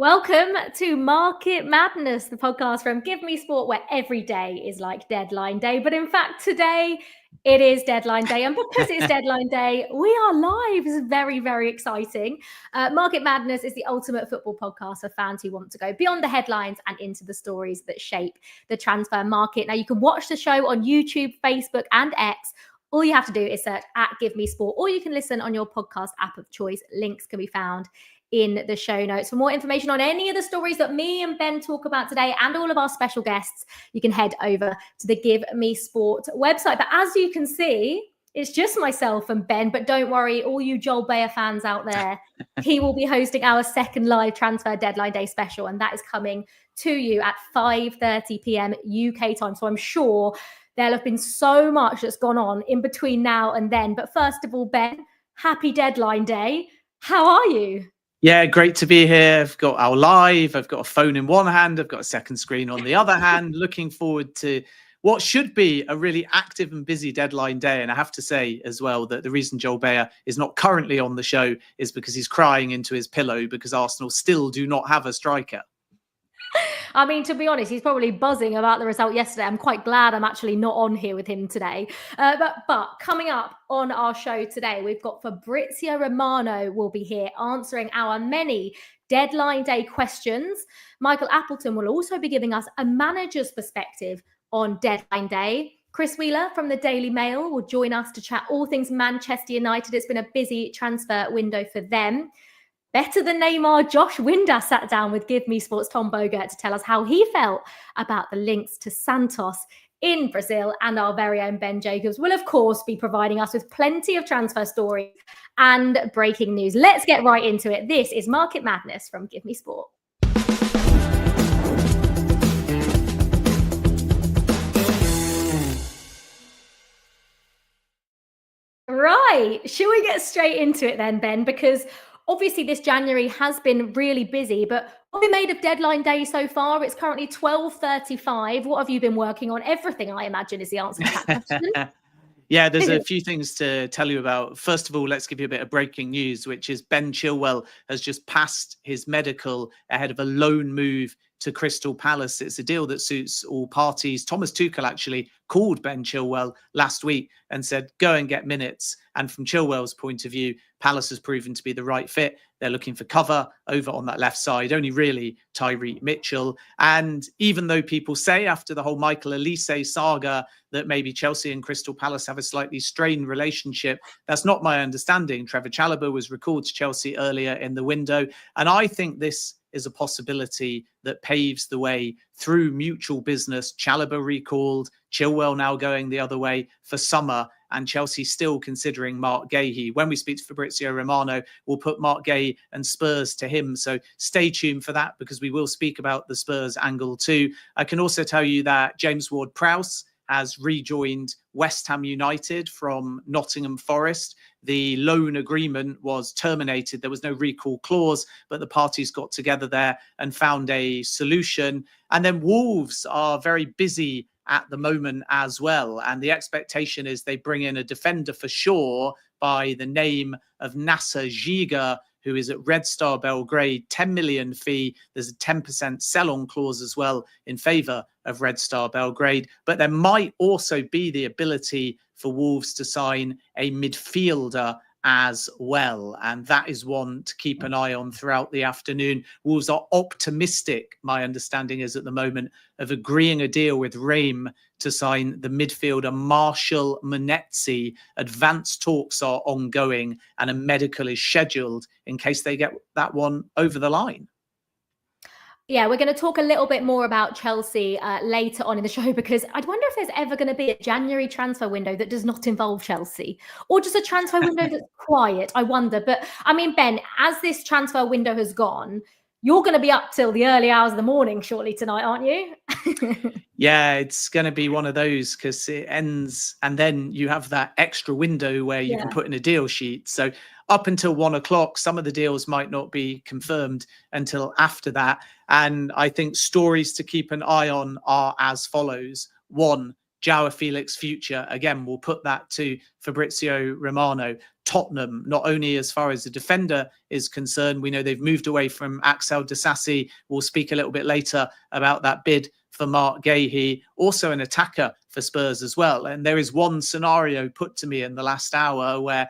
Welcome to Market Madness, the podcast from Give Me Sport, where every day is like deadline day. But in fact, today it is deadline day. And because it's deadline day, we are live. This is very, very exciting. Market Madness is the ultimate football podcast for fans who want to go beyond the headlines and into the stories that shape the transfer market. Now, you can watch the show on YouTube, Facebook, and X. All you have to do is search at Give Me Sport, or you can listen on your podcast app of choice. Links can be found in the show notes. For more information on any of the stories that me and Ben talk about today and all of our special guests, you can head over to the Give Me Sport website. But as you can see, it's just myself and Ben, but don't worry, all you Joel Bayer fans out there, he will be hosting our second live transfer deadline day special, and that is coming to you at 5:30 p.m. UK time. So I'm sure there'll have been so much that's gone on in between now and then. But first of all, Ben, happy deadline day. How are you? Yeah, great to be here. I've got our live. I've got a phone in one hand. I've got a second screen on the other hand. Looking forward to what should be a really active and busy deadline day. And I have to say as well that the reason Joel Bayer is not currently on the show is because he's crying into his pillow because Arsenal still do not have a striker. I mean, to be honest, he's probably buzzing about the result yesterday. I'm quite glad I'm actually not on here with him today. But coming up on our show today, we've got Fabrizio Romano will be here answering our many deadline day questions. Michael Appleton will also be giving us a manager's perspective on deadline day. Chris Wheeler from the Daily Mail will join us to chat all things Manchester United. It's been a busy transfer window for them. Better than Neymar, Josh Windass sat down with Give Me Sports' Tom Bogert to tell us how he felt about the links to Santos in Brazil. And our very own Ben Jacobs will, of course, be providing us with plenty of transfer stories and breaking news. Let's get right into it. This is Market Madness from Give Me Sport. Right. Should we get straight into it then, Ben? Because obviously, this January has been really busy, but what have we made of deadline day so far? It's currently 12:35. What have you been working on? Everything, I imagine, is the answer to that question. Yeah, there's a few things to tell you about. First of all, let's give you a bit of breaking news, which is Ben Chilwell has just passed his medical ahead of a loan move to Crystal Palace. It's a deal that suits all parties. Thomas Tuchel actually called Ben Chilwell last week and said, go and get minutes. And from Chilwell's point of view, Palace has proven to be the right fit. They're looking for cover over on that left side, only really Tyreek Mitchell. And even though people say after the whole Michael Olise saga that maybe Chelsea and Crystal Palace have a slightly strained relationship, that's not my understanding. Trevor Chalobah was recalled to Chelsea earlier in the window. And I think this is a possibility that paves the way through mutual business. Chalobah recalled, Chilwell now going the other way for summer, and Chelsea still considering Mark Guéhi. When we speak to Fabrizio Romano, we'll put Mark Guéhi and Spurs to him. So stay tuned for that, because we will speak about the Spurs angle too. I can also tell you that James Ward-Prowse has rejoined West Ham United from Nottingham Forest. The loan agreement was terminated. There was no recall clause, but the parties got together there and found a solution. And then Wolves are very busy at the moment as well. And the expectation is they bring in a defender for sure by the name of Nasser Giga, who is at Red Star Belgrade, 10 million fee. There's a 10% sell-on clause as well in favour of Red Star Belgrade. But there might also be the ability for Wolves to sign a midfielder as well. And that is one to keep an eye on throughout the afternoon. Wolves are optimistic, my understanding is at the moment, of agreeing a deal with Reims to sign the midfielder Marshall Monetzi. Advanced talks are ongoing and a medical is scheduled in case they get that one over the line. Yeah, we're going to talk a little bit more about Chelsea later on in the show, because I'd wonder if there's ever going to be a January transfer window that does not involve Chelsea, or just a transfer window that's quiet. I wonder. But I mean, Ben, as this transfer window has gone, you're going to be up till the early hours of the morning shortly tonight, aren't you? Yeah, it's going to be one of those, because it ends and then you have that extra window where you can put in a deal sheet. So up until 1 o'clock, some of the deals might not be confirmed until after that. And I think stories to keep an eye on are as follows. One, Joao Felix future. Again, we'll put that to Fabrizio Romano. Tottenham, not only as far as the defender is concerned. We know they've moved away from Axel Disasi. We'll speak a little bit later about that bid for Mark Gahey, also an attacker for Spurs as well. And there is one scenario put to me in the last hour where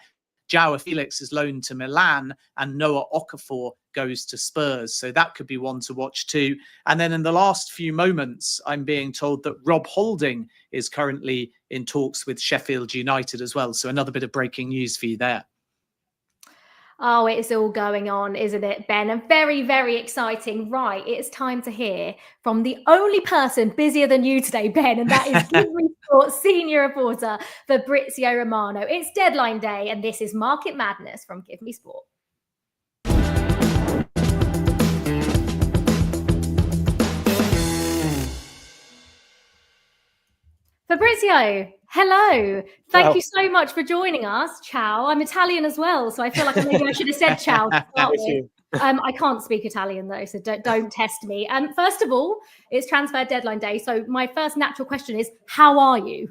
Joao Felix is loaned to Milan and Noah Okafor goes to Spurs. So that could be one to watch too. And then in the last few moments, I'm being told that Rob Holding is currently in talks with Sheffield United as well. So another bit of breaking news for you there. Oh, it's all going on, isn't it, Ben? And very, very exciting. Right, it's time to hear from the only person busier than you today, Ben, and that is Give Me Sport senior reporter Fabrizio Romano. It's deadline day, and this is Market Madness from Give Me Sport. Fabrizio, hello. Thank you so much for joining us. Ciao. I'm Italian as well, so I feel like maybe I should have said ciao to start with. I can't speak Italian though, so don't test me. First of all, it's transfer deadline day. So my first natural question is, how are you?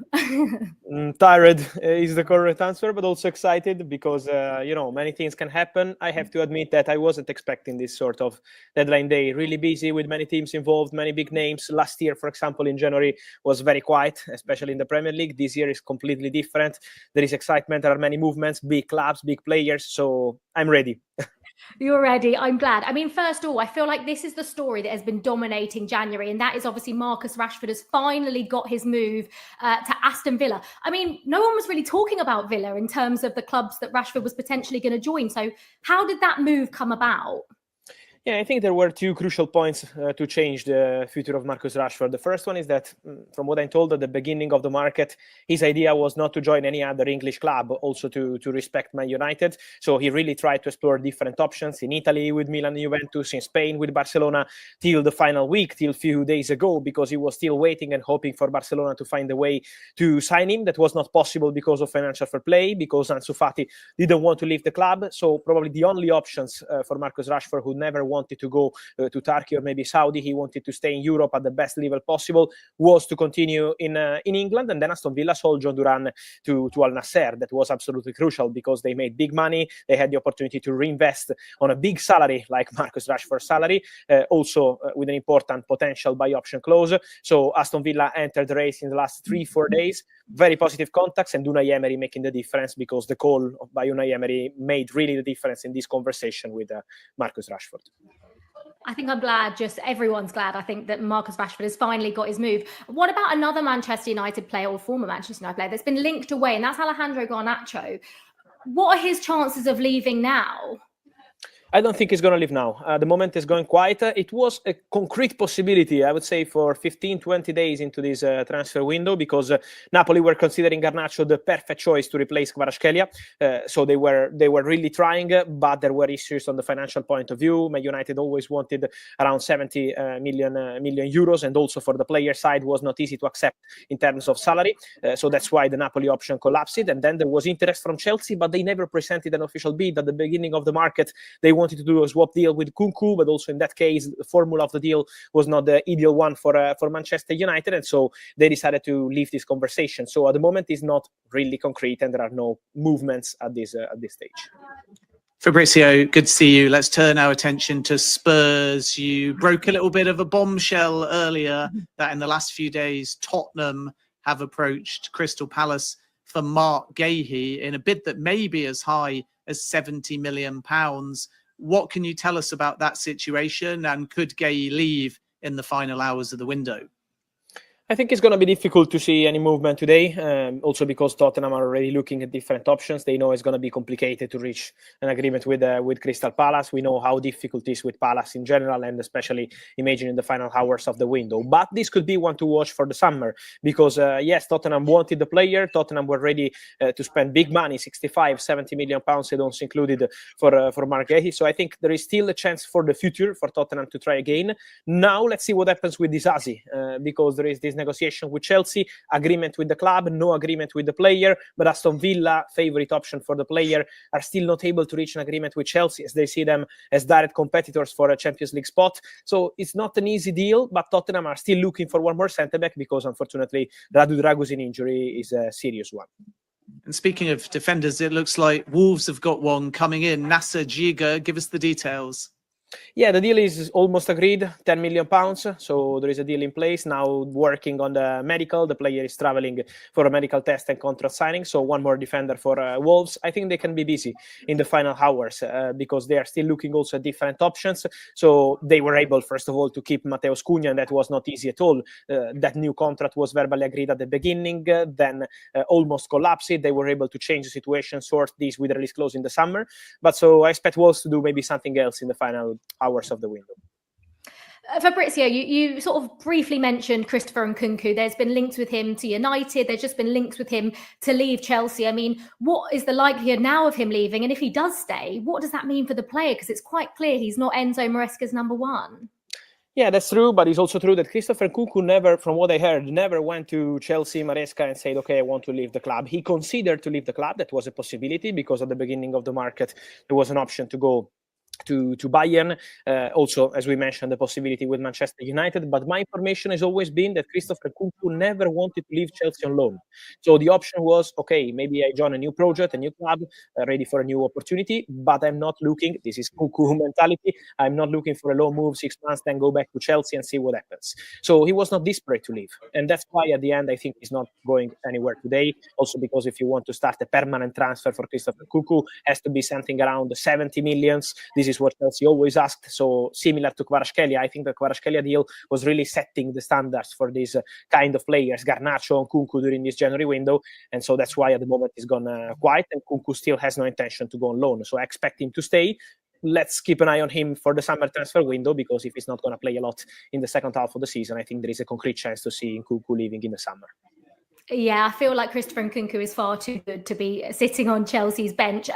Tired is the correct answer, but also excited because, many things can happen. I have to admit that I wasn't expecting this sort of deadline day. Really busy with many teams involved, many big names. Last year, for example, in January was very quiet, especially in the Premier League. This year is completely different. There is excitement. There are many movements, big clubs, big players. So I'm ready. You're ready. I'm glad. I mean, first of all, I feel like this is the story that has been dominating January, and that is obviously Marcus Rashford has finally got his move to Aston Villa. I mean, no one was really talking about Villa in terms of the clubs that Rashford was potentially going to join. So how did that move come about? Yeah, I think there were two crucial points to change the future of Marcus Rashford. The first one is that, from what I'm told at the beginning of the market, his idea was not to join any other English club, also to respect Man United. So he really tried to explore different options in Italy with Milan and Juventus, in Spain with Barcelona, till the final week, till a few days ago, because he was still waiting and hoping for Barcelona to find a way to sign him. That was not possible because of financial fair play, because Ansu Fati didn't want to leave the club. So probably the only options for Marcus Rashford, who never wanted to go to Turkey or maybe Saudi, he wanted to stay in Europe at the best level possible, was to continue in England. And then Aston Villa sold John Duran to Al Nassr. That was absolutely crucial because they made big money. They had the opportunity to reinvest on a big salary like Marcus Rashford's salary, also with an important potential buy option clause. So Aston Villa entered the race in the last 3-4 days. Very positive contacts, and Unai Emery making the difference, because the call by Unai Emery made really the difference in this conversation with Marcus Rashford. I think I'm glad, just everyone's glad, I think, that Marcus Rashford has finally got his move. What about another Manchester United player, or former Manchester United player, that's been linked away, and that's Alejandro Garnacho? What are his chances of leaving now? I don't think he's going to leave now. The moment is going quiet. It was a concrete possibility, I would say, for 15, 20 days into this transfer window, because Napoli were considering Garnacho the perfect choice to replace Kvaratskhelia. So they were really trying, but there were issues on the financial point of view. Man United always wanted around 70 million euros, and also for the player side was not easy to accept in terms of salary. So that's why the Napoli option collapsed. And then there was interest from Chelsea, but they never presented an official bid at the beginning of the market. They wanted to do a swap deal with Kunku, but also in that case, the formula of the deal was not the ideal one for Manchester United, and so they decided to leave this conversation. So at the moment, it's not really concrete, and there are no movements at this stage. Fabrizio, good to see you. Let's turn our attention to Spurs. You broke a little bit of a bombshell earlier that in the last few days, Tottenham have approached Crystal Palace for Mark Gahey in a bid that may be as high as £70 million. What can you tell us about that situation, and could Gahey leave in the final hours of the window? I think it's going to be difficult to see any movement today, also because Tottenham are already looking at different options. They know it's going to be complicated to reach an agreement with Crystal Palace. We know how difficult it is with Palace in general, and especially imagining the final hours of the window. But this could be one to watch for the summer, because yes, Tottenham wanted the player. Tottenham were ready to spend big money, 65, 70 million pounds, add-ons included, for Mark Gahey. So I think there is still a chance for the future for Tottenham to try again. Now let's see what happens with Disasi, because there is this negotiation with Chelsea, agreement with the club, no agreement with the player, but Aston Villa, favorite option for the player, are still not able to reach an agreement with Chelsea, as they see them as direct competitors for a Champions League spot. So it's not an easy deal, but Tottenham are still looking for one more centre-back, because unfortunately Radu Dragusin injury is a serious one. And speaking of defenders, it looks like Wolves have got one coming in. Nasser Jiga, give us the details. Yeah, the deal is almost agreed, £10 million. So there is a deal in place now, working on the medical. The player is traveling for a medical test and contract signing. So one more defender for Wolves. I think they can be busy in the final hours because they are still looking also at different options. So they were able, first of all, to keep Mateus Cunha, and that was not easy at all. That new contract was verbally agreed at the beginning, then almost collapsed. They were able to change the situation, sort this with a release clause in the summer. But so I expect Wolves to do maybe something else in the final hours of the window. Fabrizio, you sort of briefly mentioned Christopher Nkunku. There's been links with him to United. There's just been links with him to leave Chelsea. I mean, what is the likelihood now of him leaving? And if he does stay, what does that mean for the player? Because it's quite clear he's not Enzo Maresca's number one. Yeah, that's true. But it's also true that Christopher Nkunku never, from what I heard, never went to Chelsea, Maresca, and said, okay, I want to leave the club. He considered to leave the club. That was a possibility because at the beginning of the market, there was an option to go to Bayern. Also, as we mentioned, the possibility with Manchester United. But my information has always been that Christopher Nkunku never wanted to leave Chelsea on loan. So the option was, okay, maybe I join a new project, a new club, ready for a new opportunity, but I'm not looking, this is Nkunku mentality, I'm not looking for a loan move 6 months, then go back to Chelsea and see what happens. So he was not desperate to leave. And that's why at the end, I think he's not going anywhere today. Also because if you want to start a permanent transfer for Christopher Nkunku, has to be something around 70 millions. This is what Chelsea always asked. So similar to Kvaratskhelia, I think the Kvaratskhelia deal was really setting the standards for these kind of players, Garnacho and Nkunku, during this January window. And so that's why at the moment he's gone quiet, and Nkunku still has no intention to go on loan. So I expect him to stay. Let's keep an eye on him for the summer transfer window, because if he's not going to play a lot in the second half of the season, I think there is a concrete chance to see Nkunku leaving in the summer. Yeah, I feel like Christopher Nkunku is far too good to be sitting on Chelsea's bench.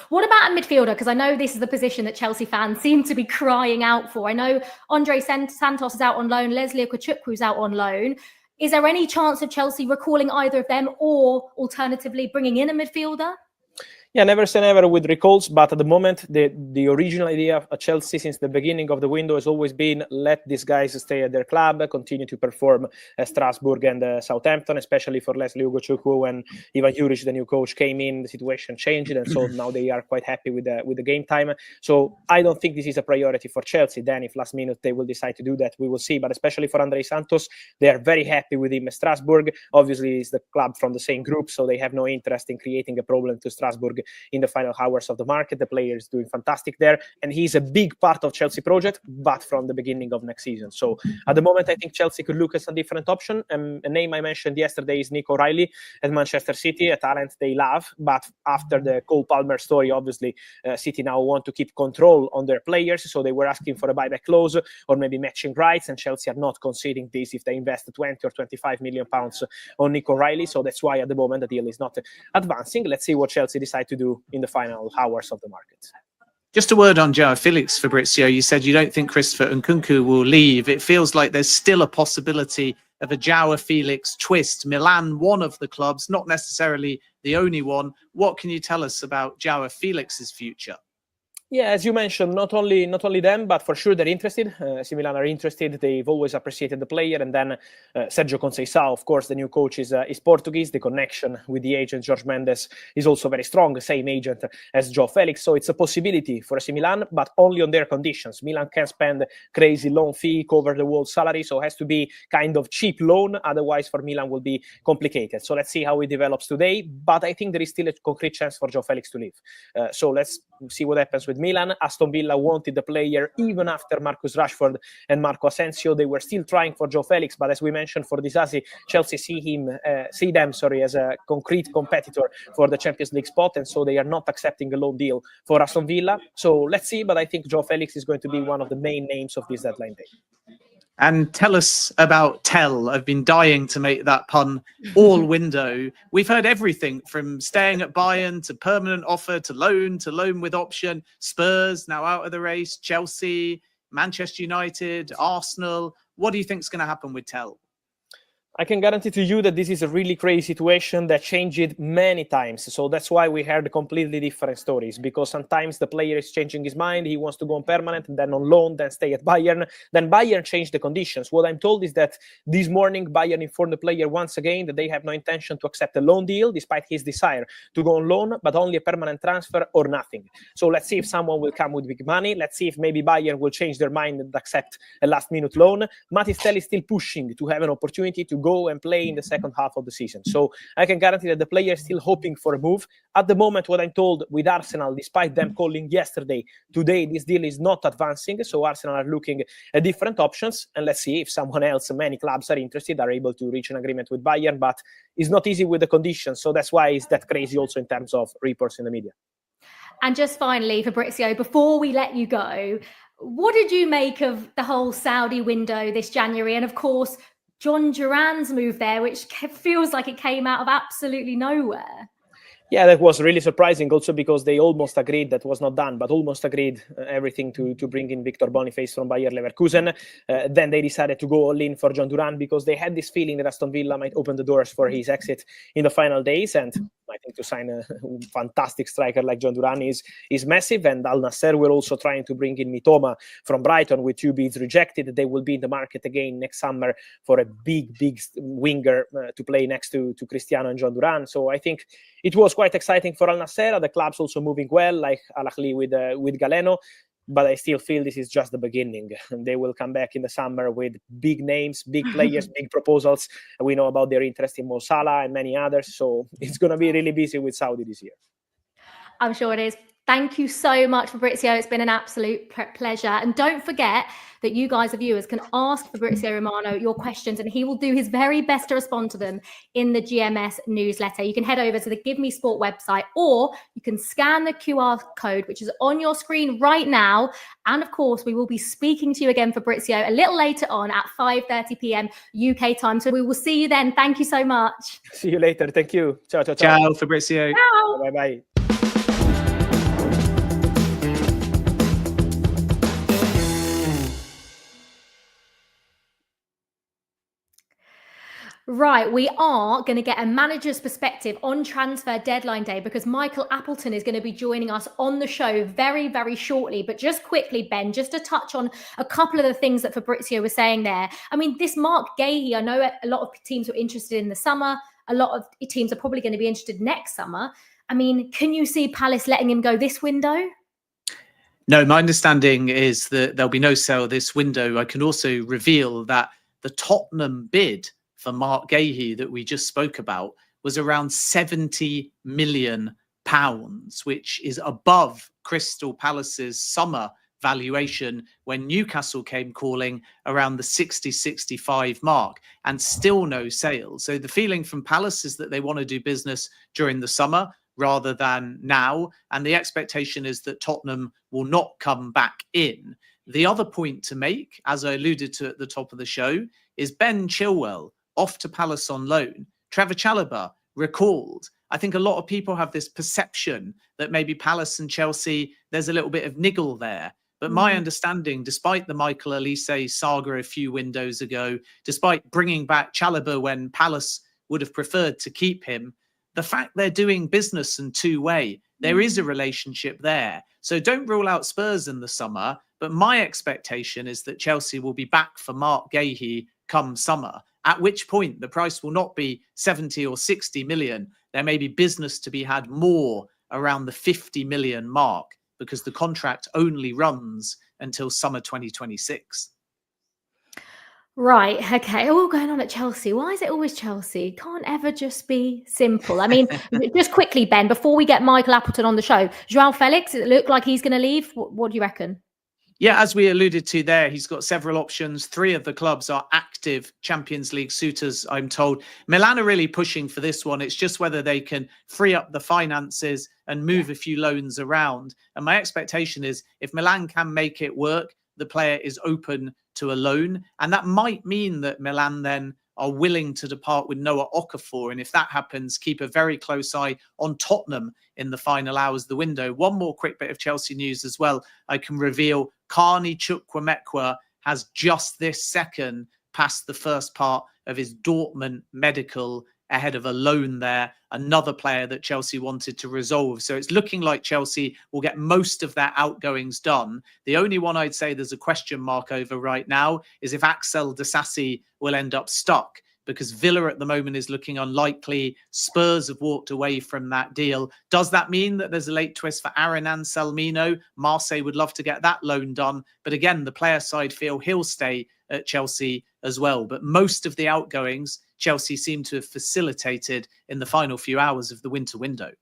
What about a midfielder? Because I know this is the position that Chelsea fans seem to be crying out for. I know Andre Santos is out on loan, Leslie Okachukwu out on loan. Is there any chance of Chelsea recalling either of them, or alternatively bringing in a midfielder? Yeah, never say never with recalls, but at the moment, the original idea of Chelsea since the beginning of the window has always been, let these guys stay at their club, continue to perform at Strasbourg and Southampton, especially for Leslie Ugochukwu. When Ivan Juric, the new coach, came in, the situation changed, and so now they are quite happy with the game time. So I don't think this is a priority for Chelsea. Then if last minute they will decide to do that, we will see. But especially for Andre Santos, they are very happy with him at Strasbourg. Obviously, it's the club from the same group, so they have no interest in creating a problem to Strasbourg in the final hours of the market. The player is doing fantastic there, and he's a big part of Chelsea project, but from the beginning of next season. So at the moment, I think Chelsea could look at some different option. A name I mentioned yesterday is Nico Riley at Manchester City, a talent they love, but after the Cole Palmer story, obviously City now want to keep control on their players, so they were asking for a buyback clause or maybe matching rights, and Chelsea are not conceding this if they invest 20 or 25 million pounds on Nico Riley. So that's why at the moment the deal is not advancing. Let's see what Chelsea decide to do in the final hours of the market. Just a word on João Felix, Fabrizio. You said you don't think Christopher Nkunku will leave. It feels like there's still a possibility of a João Felix twist. Milan, one of the clubs, not necessarily the only one. What can you tell us about João Felix's future? Yeah, as you mentioned, not only them, but for sure they're interested. AC Milan are interested. They've always appreciated the player. And then Sergio Conceição, of course, the new coach is Portuguese. The connection with the agent Jorge Mendes is also very strong, the same agent as João Felix. So it's a possibility for AC Milan, but only on their conditions. Milan can't spend crazy loan fee, cover the whole salary, so it has to be kind of cheap loan. Otherwise, for Milan will be complicated. So let's see how it develops today. But I think there is still a concrete chance for João Felix to leave. So let's see what happens with Milan. Aston Villa wanted the player even after Marcus Rashford and Marco Asensio. They were still trying for João Felix, but as we mentioned for Disasi, Chelsea see them as a concrete competitor for the Champions League spot, and so they are not accepting a loan deal for Aston Villa. So let's see, but I think João Felix is going to be one of the main names of this deadline day. And tell us about Tell. I've been dying to make that pun all window. We've heard everything from staying at Bayern to permanent offer to loan with option. Spurs now out of the race. Chelsea, Manchester United, Arsenal. What do you think is going to happen with Tell? I can guarantee to you that this is a really crazy situation that changed many times. So that's why we heard completely different stories, because sometimes the player is changing his mind. He wants to go on permanent, then on loan, then stay at Bayern. Then Bayern changed the conditions. What I'm told is that this morning, Bayern informed the player once again that they have no intention to accept a loan deal, despite his desire to go on loan, but only a permanent transfer or nothing. So let's see if someone will come with big money. Let's see if maybe Bayern will change their mind and accept a last-minute loan. Matistel is still pushing to have an opportunity to go and play in the second half of the season. So I can guarantee that the player is still hoping for a move. At the moment, what I'm told with Arsenal, despite them calling yesterday, today this deal is not advancing. So Arsenal are looking at different options. And let's see if someone else, many clubs are interested, are able to reach an agreement with Bayern. But it's not easy with the conditions. So that's why it's that crazy also in terms of reports in the media. And just finally, Fabrizio, before we let you go, what did you make of the whole Saudi window this January? And of course, John Duran's move there, which feels like it came out of absolutely nowhere. Yeah, that was really surprising also because they almost agreed, that was not done, but almost agreed everything to bring in Victor Boniface from Bayer Leverkusen. Then they decided to go all in for John Duran because they had this feeling that Aston Villa might open the doors for his exit in the final days. And I think to sign a fantastic striker like John Duran is massive. And Al Nassr were also trying to bring in Mitoma from Brighton with 2 bids rejected. They will be in the market again next summer for a big winger to play next to Cristiano and John Duran. So I think it was quite exciting for Al Nassr. The club's also moving well, like Al Ahly with Galeno. But I still feel this is just the beginning. They will come back in the summer with big names, big players, big proposals. We know about their interest in Mo Salah and many others. So it's going to be really busy with Saudi this year. I'm sure it is. Thank you so much, Fabrizio. It's been an absolute pleasure. And don't forget that you guys, the viewers, can ask Fabrizio Romano your questions and he will do his very best to respond to them in the GMS newsletter. You can head over to the Give Me Sport website, or you can scan the QR code, which is on your screen right now. And of course, we will be speaking to you again, Fabrizio, a little later on at 5:30 p.m. UK time. So we will see you then. Thank you so much. See you later. Thank you. Ciao, ciao, ciao. Ciao, Fabrizio. Ciao. Bye-bye. Right, we are going to get a manager's perspective on transfer deadline day because Michael Appleton is going to be joining us on the show very, very shortly. But just quickly, Ben, just to touch on a couple of the things that Fabrizio was saying there. I mean, this Mark Gahey, I know a lot of teams were interested in the summer. A lot of teams are probably going to be interested next summer. I mean, can you see Palace letting him go this window? No, my understanding is that there'll be no sale this window. I can also reveal that the Tottenham bid for Mark Gahey that we just spoke about was around £70 million, which is above Crystal Palace's summer valuation when Newcastle came calling around the 60-65 mark, and still no sale. So the feeling from Palace is that they want to do business during the summer rather than now, and the expectation is that Tottenham will not come back in. The other point to make, as I alluded to at the top of the show, is Ben Chilwell off to Palace on loan. Trevor Chalobah recalled. I think a lot of people have this perception that maybe Palace and Chelsea, there's a little bit of niggle there. But my understanding, despite the Michael Olise saga a few windows ago, despite bringing back Chalobah when Palace would have preferred to keep him, the fact they're doing business in two-way, there is a relationship there. So don't rule out Spurs in the summer. But my expectation is that Chelsea will be back for Mark Gahey come summer, at which point the price will not be 70 or 60 million. There may be business to be had more around the 50 million mark because the contract only runs until summer 2026. Right. Okay. All going on at Chelsea. Why is it always Chelsea? Can't ever just be simple. I mean, just quickly, Ben, before we get Michael Appleton on the show, João Felix, it look like he's going to leave. What do you reckon? Yeah, as we alluded to there, he's got several options. 3 of the clubs are active Champions League suitors, I'm told. Milan are really pushing for this one. It's just whether they can free up the finances and move a few loans around. And my expectation is if Milan can make it work, the player is open to a loan. And that might mean that Milan then are willing to depart with Noah Okafor. And if that happens, keep a very close eye on Tottenham in the final hours of the window. One more quick bit of Chelsea news as well. I can reveal Carney Chukwuemeka has just this second passed the first part of his Dortmund medical ahead of a loan there, another player that Chelsea wanted to resolve. So it's looking like Chelsea will get most of their outgoings done. The only one I'd say there's a question mark over right now is if Axel Disasi will end up stuck, because Villa at the moment is looking unlikely. Spurs have walked away from that deal. Does that mean that there's a late twist for Aaron Anselmino? Marseille would love to get that loan done. But again, the player side feel he'll stay at Chelsea as well. But most of the outgoings, Chelsea seem to have facilitated in the final few hours of the winter window.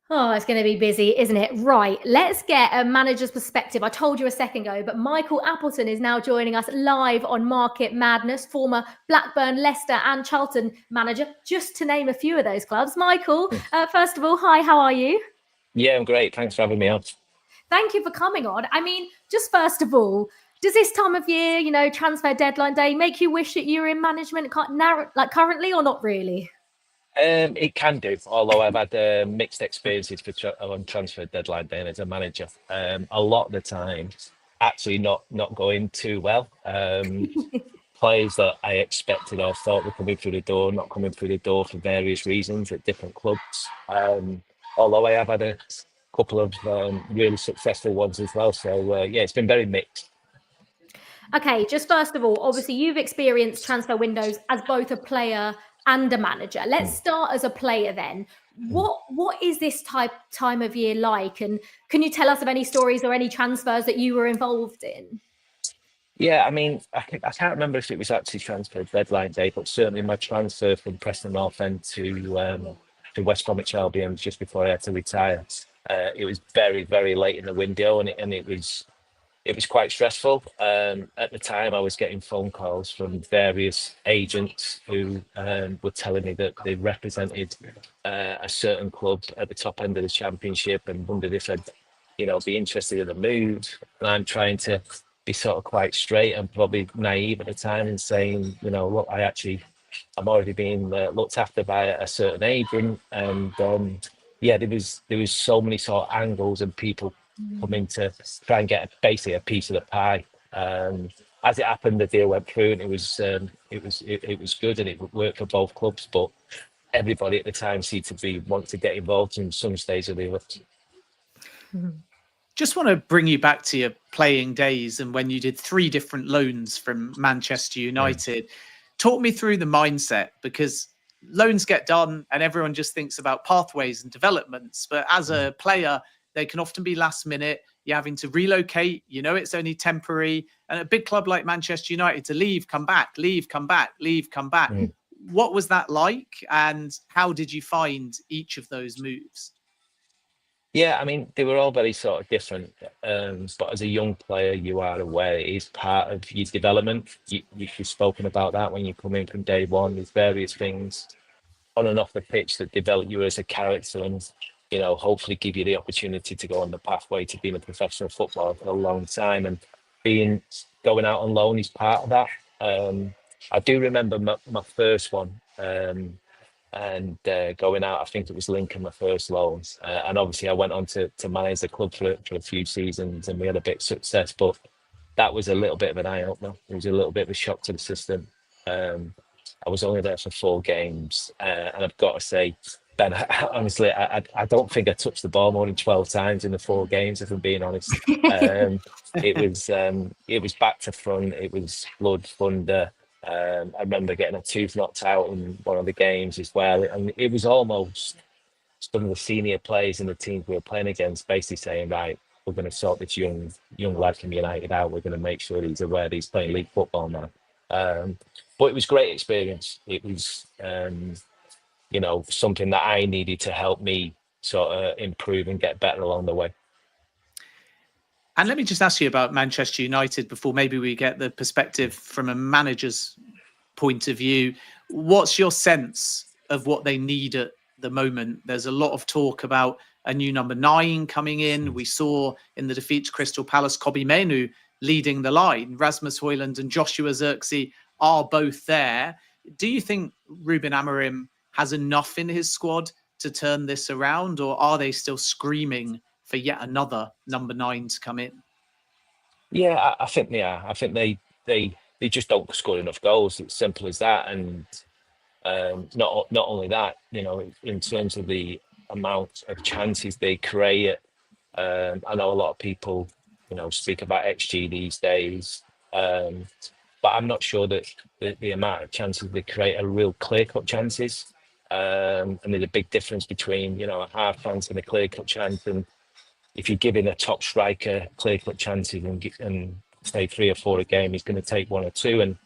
Oh, it's going to be busy, isn't it? Right, let's get a manager's perspective. I told you a second ago, but Michael Appleton is now joining us live on Market Madness, former Blackburn, Leicester and Charlton manager, just to name a few of those clubs. Michael, first of all, hi, how are you? Yeah, I'm great. Thanks for having me on. Thank you for coming on. I mean, just first of all, does this time of year, you know, transfer deadline day, make you wish that you were in management like currently or not really? It can do, although I've had mixed experiences on transfer deadline day as a manager. A lot of the time, actually not going too well. Players that I expected or thought were coming through the door, not coming through the door for various reasons at different clubs. Although I have had a couple of really successful ones as well. So yeah, it's been very mixed. Okay, just first of all, obviously you've experienced transfer windows as both a player and a manager. Let's start as a player then. What is this time of year like? And can you tell us of any stories or any transfers that you were involved in? Yeah, I mean, I can't remember if it was actually transfer deadline day, but certainly my transfer from Preston North End to West Bromwich Albion just before I had to retire. It was very, very late in the window, and it was quite stressful. At the time, I was getting phone calls from various agents who were telling me that they represented a certain club at the top end of the Championship and wondered if I'd, be interested in the move. And I'm trying to be sort of quite straight and probably naive at the time and saying, look, I'm already being looked after by a certain agent. And yeah, there was so many sort of angles and people coming to try and get basically a piece of the pie. As it happened, the deal went through, and it was good, and it worked for both clubs. But everybody at the time seemed to want to get involved in some stage or the other. Just want to bring you back to your playing days and when you did 3 different loans from Manchester United. Talk me through the mindset, because loans get done and everyone just thinks about pathways and developments. But as a player, they can often be last minute. You're having to relocate. It's only temporary. And a big club like Manchester United to leave, come back, leave, come back, leave, come back. What was that like? And how did you find each of those moves? Yeah, I mean, they were all very sort of different. But as a young player, you are aware it is part of your development. You've spoken about that when you come in from day one. There's various things on and off the pitch that develop you as a character and, hopefully give you the opportunity to go on the pathway to being a professional footballer for a long time. And going out on loan is part of that. I do remember my first one. And going out, I think it was Lincoln, my first loan. And obviously I went on to manage the club for a few seasons, and we had a bit of success, but that was a little bit of an eye-opener. It was a little bit of a shock to the system. I was only there for 4 games, and I've got to say, Ben, honestly, I don't think I touched the ball more than 12 times in the 4 games, if I'm being honest. It was back to front, it was blood, thunder. I remember getting a tooth knocked out in one of the games as well. And it was almost some of the senior players in the teams we were playing against basically saying, right, we're going to sort this young lad from United out. We're going to make sure he's aware that he's playing league football now. But it was a great experience. It was, something that I needed to help me sort of improve and get better along the way. And let me just ask you about Manchester United before maybe we get the perspective from a manager's point of view. What's your sense of what they need at the moment? There's a lot of talk about a new number 9 coming in. We saw in the defeat to Crystal Palace, Kobbie Mainoo leading the line. Rasmus Højlund and Joshua Zirkzee are both there. Do you think Ruben Amorim has enough in his squad to turn this around, or are they still screaming for yet another number 9 to come in? Yeah, I think they are. I think they they just don't score enough goals. It's simple as that. And not only that, you know, in terms of the amount of chances they create, I know a lot of people, you know, speak about XG these days, but I'm not sure that the amount of chances they create are real clear-cut chances. And there's a big difference between, you know, a half chance and a clear-cut chance. And if you're giving a top striker clear-cut chances and say 3 or 4 a game, he's going to take 1 or 2. And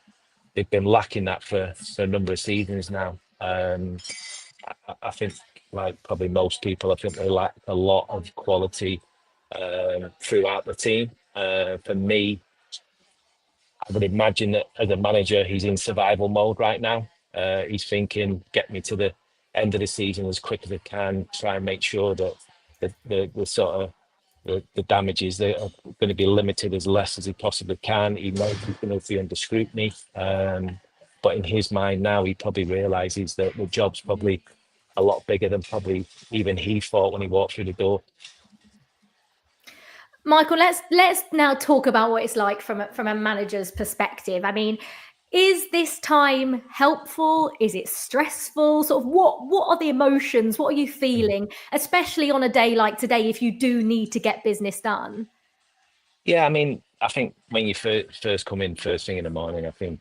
they've been lacking that for a number of seasons now. I think, like probably most people, I think they lack a lot of quality throughout the team. For me, I would imagine that as a manager, he's in survival mode right now. He's thinking, get me to the end of the season as quick as I can, try and make sure that the sort of the damages that are going to be limited as less as he possibly can. He knows he's going to be under scrutiny. But in his mind now, he probably realizes that the job's probably a lot bigger than probably even he thought when he walked through the door. Michael, let's now talk about what it's like from a manager's perspective. I mean, is this time helpful? Is it stressful? Sort of what are the emotions? What are you feeling, especially on a day like today, if you do need to get business done? Yeah, I mean, I think when you first come in first thing in the morning, I think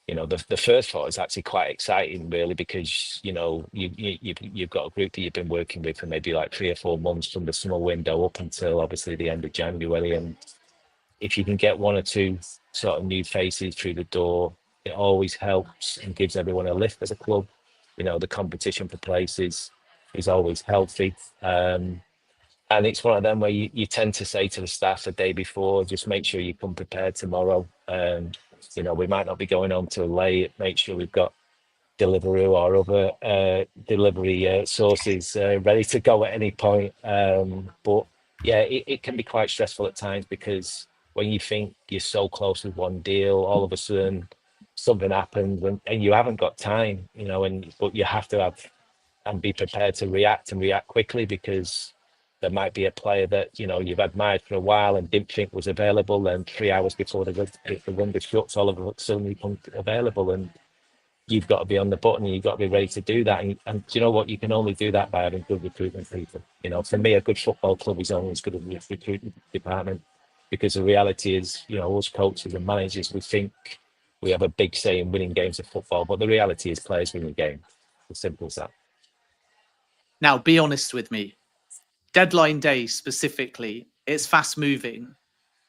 you know, the first thought is actually quite exciting, really, because you know you've got a group that you've been working with for maybe like 3 or 4 months from the summer window up until obviously the end of January, and if you can get 1 or 2 sort of new faces through the door, it always helps and gives everyone a lift as a club. You know, the competition for places is always healthy. And it's one of them where you tend to say to the staff the day before, just make sure you come prepared tomorrow. You know, we might not be going home till late. Make sure we've got Deliveroo or other delivery sources ready to go at any point. But yeah, it can be quite stressful at times, because when you think you're so close with one deal, all of a sudden something happens and you haven't got time, you know, but you have to have and be prepared to react quickly, because there might be a player that, you know, you've admired for a while and didn't think was available, and 3 hours before the window shuts, all of a sudden he becomes available, and you've got to be on the button and you've got to be ready to do that. And do you know what? You can only do that by having good recruitment people. You know, for me, a good football club is only as good as the recruitment department, because the reality is, you know, us coaches and managers, we think we have a big say in winning games of football, but the reality is players win the game. As simple as that. Now, be honest with me. Deadline day specifically, it's fast moving.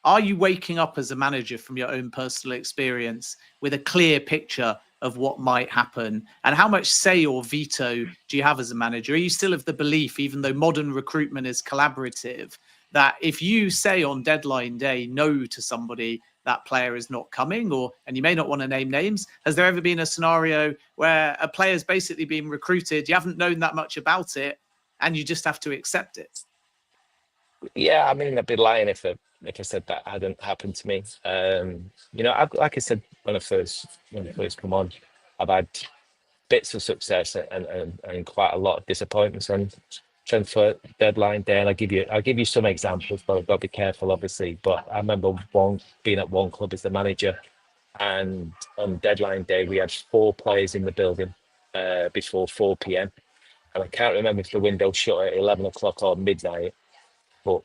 Are you waking up as a manager from your own personal experience with a clear picture of what might happen? And how much say or veto do you have as a manager? Are you still of the belief, even though modern recruitment is collaborative, that if you say on deadline day no to somebody, that player is not coming? And you may not want to name names, has there ever been a scenario where a player's basically been recruited, you haven't known that much about it, and you just have to accept it? Yeah, I mean, I'd be lying if I said that hadn't happened to me. You know, like I said when I first come on, I've had bits of success and quite a lot of disappointments on transfer deadline day. And I'll give you some examples, but I've got to be careful, obviously. But I remember being at one club as the manager, and on deadline day we had 4 players in the building before 4 p.m. And I can't remember if the window shut at 11 o'clock or midnight. But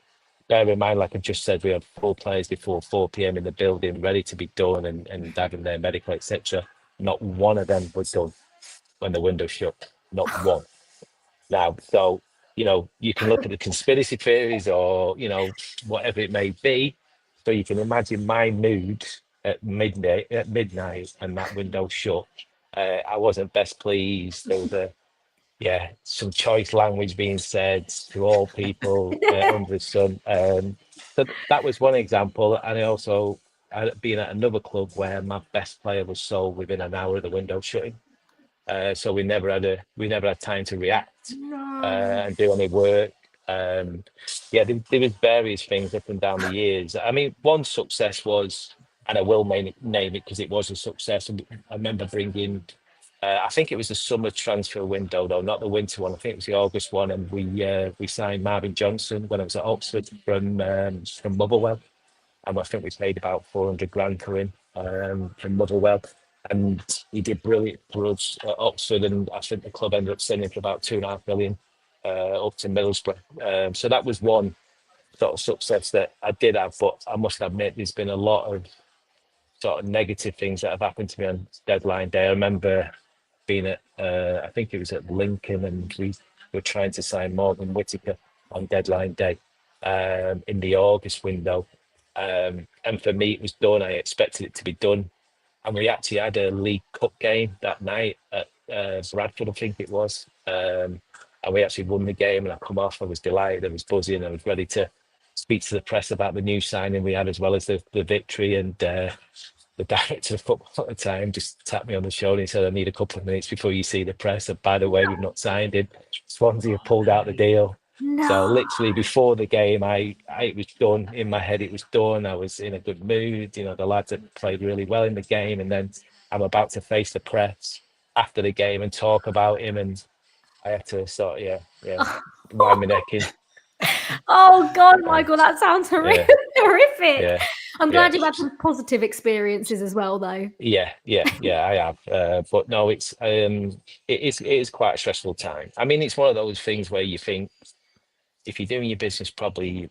bear in mind, like I just said, we had 4 players before 4 p.m. in the building, ready to be done and having their medical, etc. Not one of them was done when the window shut. Not one. Now, so, you know, you can look at the conspiracy theories or, you know, whatever it may be. So you can imagine my mood at midnight and that window shut. I wasn't best pleased. There was some choice language being said to all people under the sun. So that was one example. And I also been at another club where my best player was sold within an hour of the window shutting. So we never had time to react and do any work. There was various things up and down the years. I mean, one success was, and I will name it because it was a success. I remember bringing, I think it was the summer transfer window though, not the winter one. I think it was the August one, and we signed Marvin Johnson when I was at Oxford from Motherwell. and I think we paid about 400 grand for him from Motherwell. And he did brilliant for us at Oxford, and I think the club ended up sending him for about 2.5 million up to Middlesbrough. So that was one sort of success that I did have, but I must admit there's been a lot of sort of negative things that have happened to me on deadline day. I remember being at, I think it was at Lincoln, and we were trying to sign Morgan Whittaker on deadline day in the August window. And for me, it was done. I expected it to be done. And we actually had a League Cup game that night at Bradford, I think it was. And we actually won the game, and I come off, I was delighted, I was buzzing, I was ready to speak to the press about the new signing we had, as well as the victory. And the director of football at the time just tapped me on the shoulder and said, I need a couple of minutes before you see the press. And by the way, we've not signed him. Swansea have pulled out the deal. No. So literally before the game, it was done. In my head, it was done. I was in a good mood. You know, the lads had played really well in the game. And then I'm about to face the press after the game and talk about him. And I had to sort of, wind my neck in. Oh God, Michael, that sounds horrific. Yeah. I'm glad you've had some positive experiences as well, though. Yeah, I have. But no, it is quite a stressful time. I mean, it's one of those things where you think if you're doing your business properly,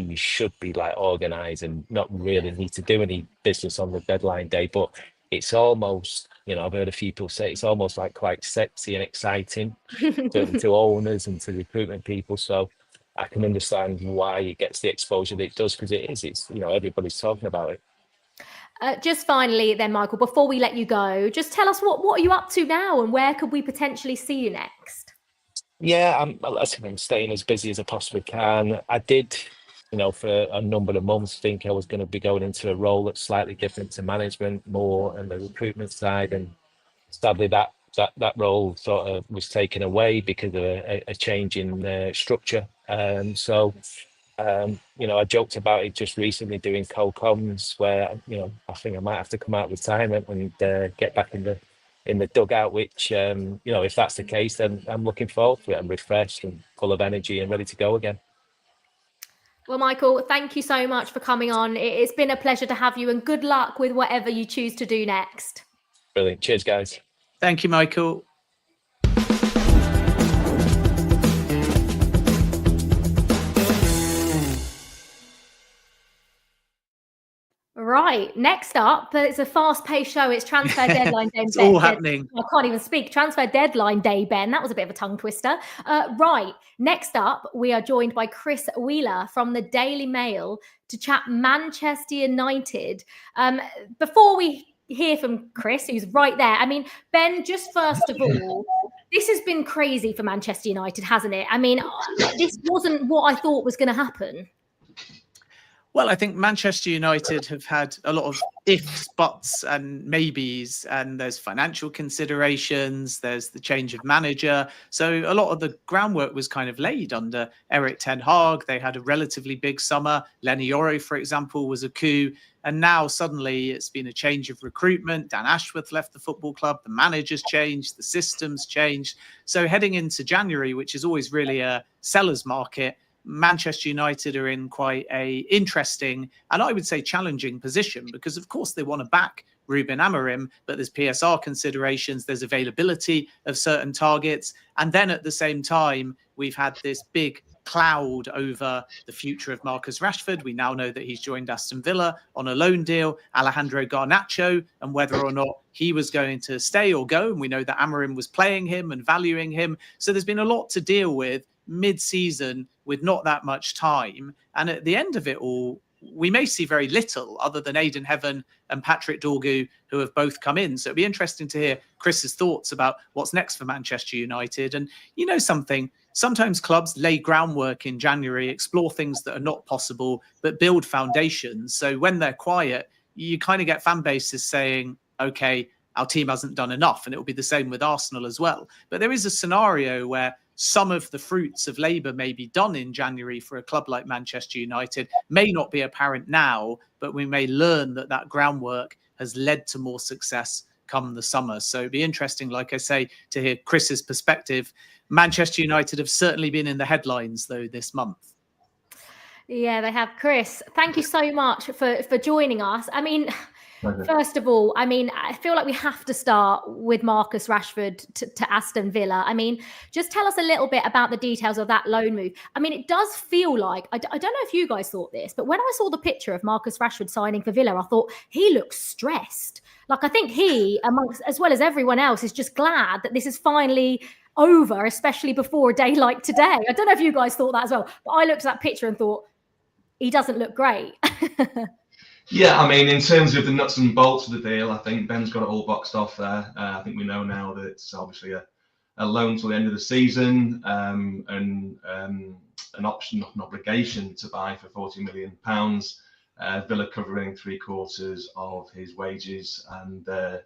you should be like organised and not really need to do any business on the deadline day. But it's almost, I've heard a few people say it's almost like quite sexy and exciting to owners and to recruitment people. So I can understand why it gets the exposure that it does, because it's everybody's talking about it. Just finally then, Michael, before we let you go, just tell us what are you up to now, and where could we potentially see you next? Yeah, I'm staying as busy as I possibly can. I did, for a number of months think I was going to be going into a role that's slightly different to management, more on the recruitment side, and sadly that role sort of was taken away because of a change in structure. I joked about it just recently doing co-coms where, I think I might have to come out of retirement and get back in the dugout, which, if that's the case, then I'm looking forward to it. I'm refreshed and full of energy and ready to go again. Well, Michael, thank you so much for coming on. It's been a pleasure to have you, and good luck with whatever you choose to do next. Brilliant. Cheers, guys. Thank you, Michael. Right, next up, it's a fast-paced show. It's transfer deadline day. It's all happening. I can't even speak. Transfer deadline day, Ben. That was a bit of a tongue twister. Right, next up, we are joined by Chris Wheeler from the Daily Mail to chat Manchester United. Before we hear from Chris, who's right there, I mean, Ben, just first of all, this has been crazy for Manchester United, hasn't it? I mean, this wasn't what I thought was going to happen. Well, I think Manchester United have had a lot of ifs, buts and maybes, and there's financial considerations, there's the change of manager. So a lot of the groundwork was kind of laid under Erik ten Hag. They had a relatively big summer. Lenny Yoro, for example, was a coup. And now suddenly it's been a change of recruitment. Dan Ashworth left the football club. The manager's changed. The system's changed. So heading into January, which is always really a seller's market, Manchester United are in quite a interesting and I would say challenging position, because of course they want to back Ruben Amorim, but there's PSR considerations, there's availability of certain targets. And then at the same time, we've had this big cloud over the future of Marcus Rashford. We now know that he's joined Aston Villa on a loan deal, Alejandro Garnacho, and whether or not he was going to stay or go. And we know that Amorim was playing him and valuing him. So there's been a lot to deal with mid-season with not that much time. And at the end of it all, we may see very little other than Aidan Heaven and Patrick Dorgu, who have both come in. So it'd be interesting to hear Chris's thoughts about what's next for Manchester United. And you know something, sometimes clubs lay groundwork in January, explore things that are not possible, but build foundations. So when they're quiet, you kind of get fan bases saying, okay, our team hasn't done enough. And it will be the same with Arsenal as well. But there is a scenario where some of the fruits of labour may be done in January for a club like Manchester United, may not be apparent now, but we may learn that that groundwork has led to more success come the summer. So it'd be interesting, like I say, to hear Chris's perspective. Manchester United have certainly been in the headlines, though, this month. Yeah, they have. Chris, thank you so much for joining us. I mean, Pleasure. first of all, I mean, I feel like we have to start with Marcus Rashford to Aston Villa. I mean, just tell us a little bit about the details of that loan move. I mean, it does feel like, I don't know if you guys thought this, but when I saw the picture of Marcus Rashford signing for Villa, I thought he looks stressed. Like, I think he, amongst as well as everyone else, is just glad that this is finally over, especially before a day like today. I don't know if you guys thought that as well, but I looked at that picture and thought, he doesn't look great. Yeah, I mean, in terms of the nuts and bolts of the deal, I think Ben's got it all boxed off there. I think we know now that it's obviously a loan till the end of the season, and an option, not an obligation, to buy for £40 million. Villa covering 3/4 of his wages, and the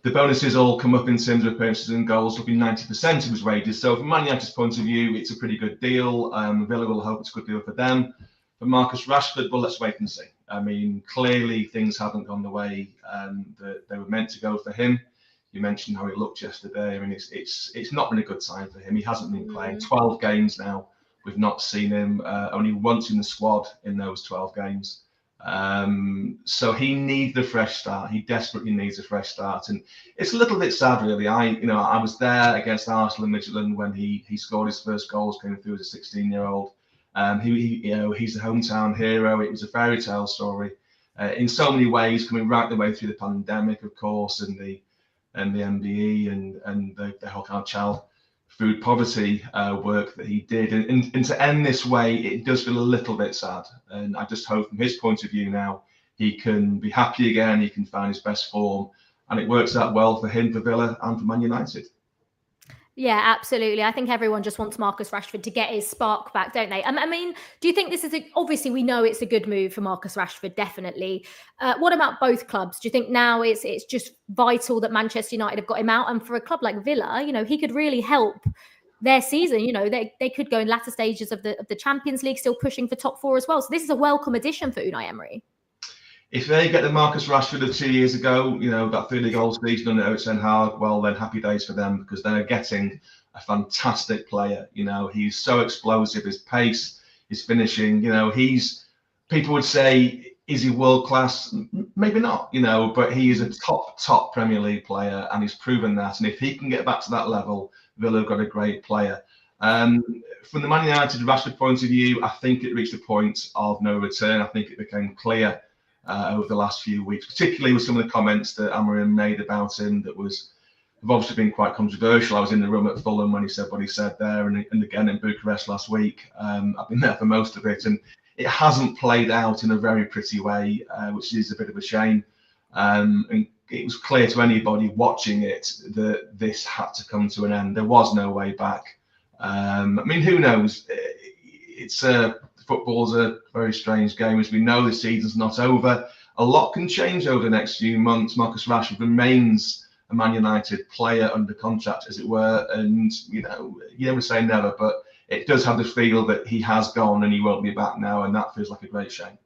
bonuses all come up in terms of appearances and goals, looking 90% of his wages. So from Man United's point of view, it's a pretty good deal. Villa will hope it's a good deal for them. For Marcus Rashford, well, let's wait and see. I mean, clearly things haven't gone the way that they were meant to go for him. You mentioned how he looked yesterday. I mean, it's not been a good sign for him. He hasn't been playing 12 games now. We've not seen him only once in the squad in those 12 games. So he needs a fresh start. He desperately needs a fresh start, and it's a little bit sad, really. I was there against Arsenal and Midtjylland when he scored his first goals, came through as a 16-year-old. He's a hometown hero. It was a fairy tale story in so many ways, coming right the way through the pandemic, of course, and the MBE and the whole kind of child food poverty work that he did, and to end this way, it does feel a little bit sad. And I just hope, from his point of view now, he can be happy again. He can find his best form, and it works out well for him, for Villa, and for Man United. Yeah, absolutely. I think everyone just wants Marcus Rashford to get his spark back, don't they? I mean, do you think this is obviously we know it's a good move for Marcus Rashford, definitely. What about both clubs? Do you think now it's just vital that Manchester United have got him out? And for a club like Villa, he could really help their season. They could go in latter stages of the Champions League, still pushing for top 4 as well. So this is a welcome addition for Unai Emery. If they get the Marcus Rashford of 2 years ago, that 30-goal season under Eric Ten Hag, well, then happy days for them, because they're getting a fantastic player. He's so explosive, his pace, his finishing. People would say, is he world class? Maybe not, but he is a top Premier League player, and he's proven that. And if he can get back to that level, Villa have got a great player. From the Man United Rashford point of view, I think it reached a point of no return. I think it became clear over the last few weeks, particularly with some of the comments that Amorim made about him that have obviously been quite controversial. I was in the room at Fulham when he said what he said there, and again in Bucharest last week. I've been there for most of it, and it hasn't played out in a very pretty way, which is a bit of a shame. And it was clear to anybody watching it that this had to come to an end. There was no way back. I mean, who knows? Football's a very strange game. As we know, the season's not over. A lot can change over the next few months. Marcus Rashford remains a Man United player under contract, as it were. And, you never say never, but it does have the feel that he has gone and he won't be back now. And that feels like a great shame.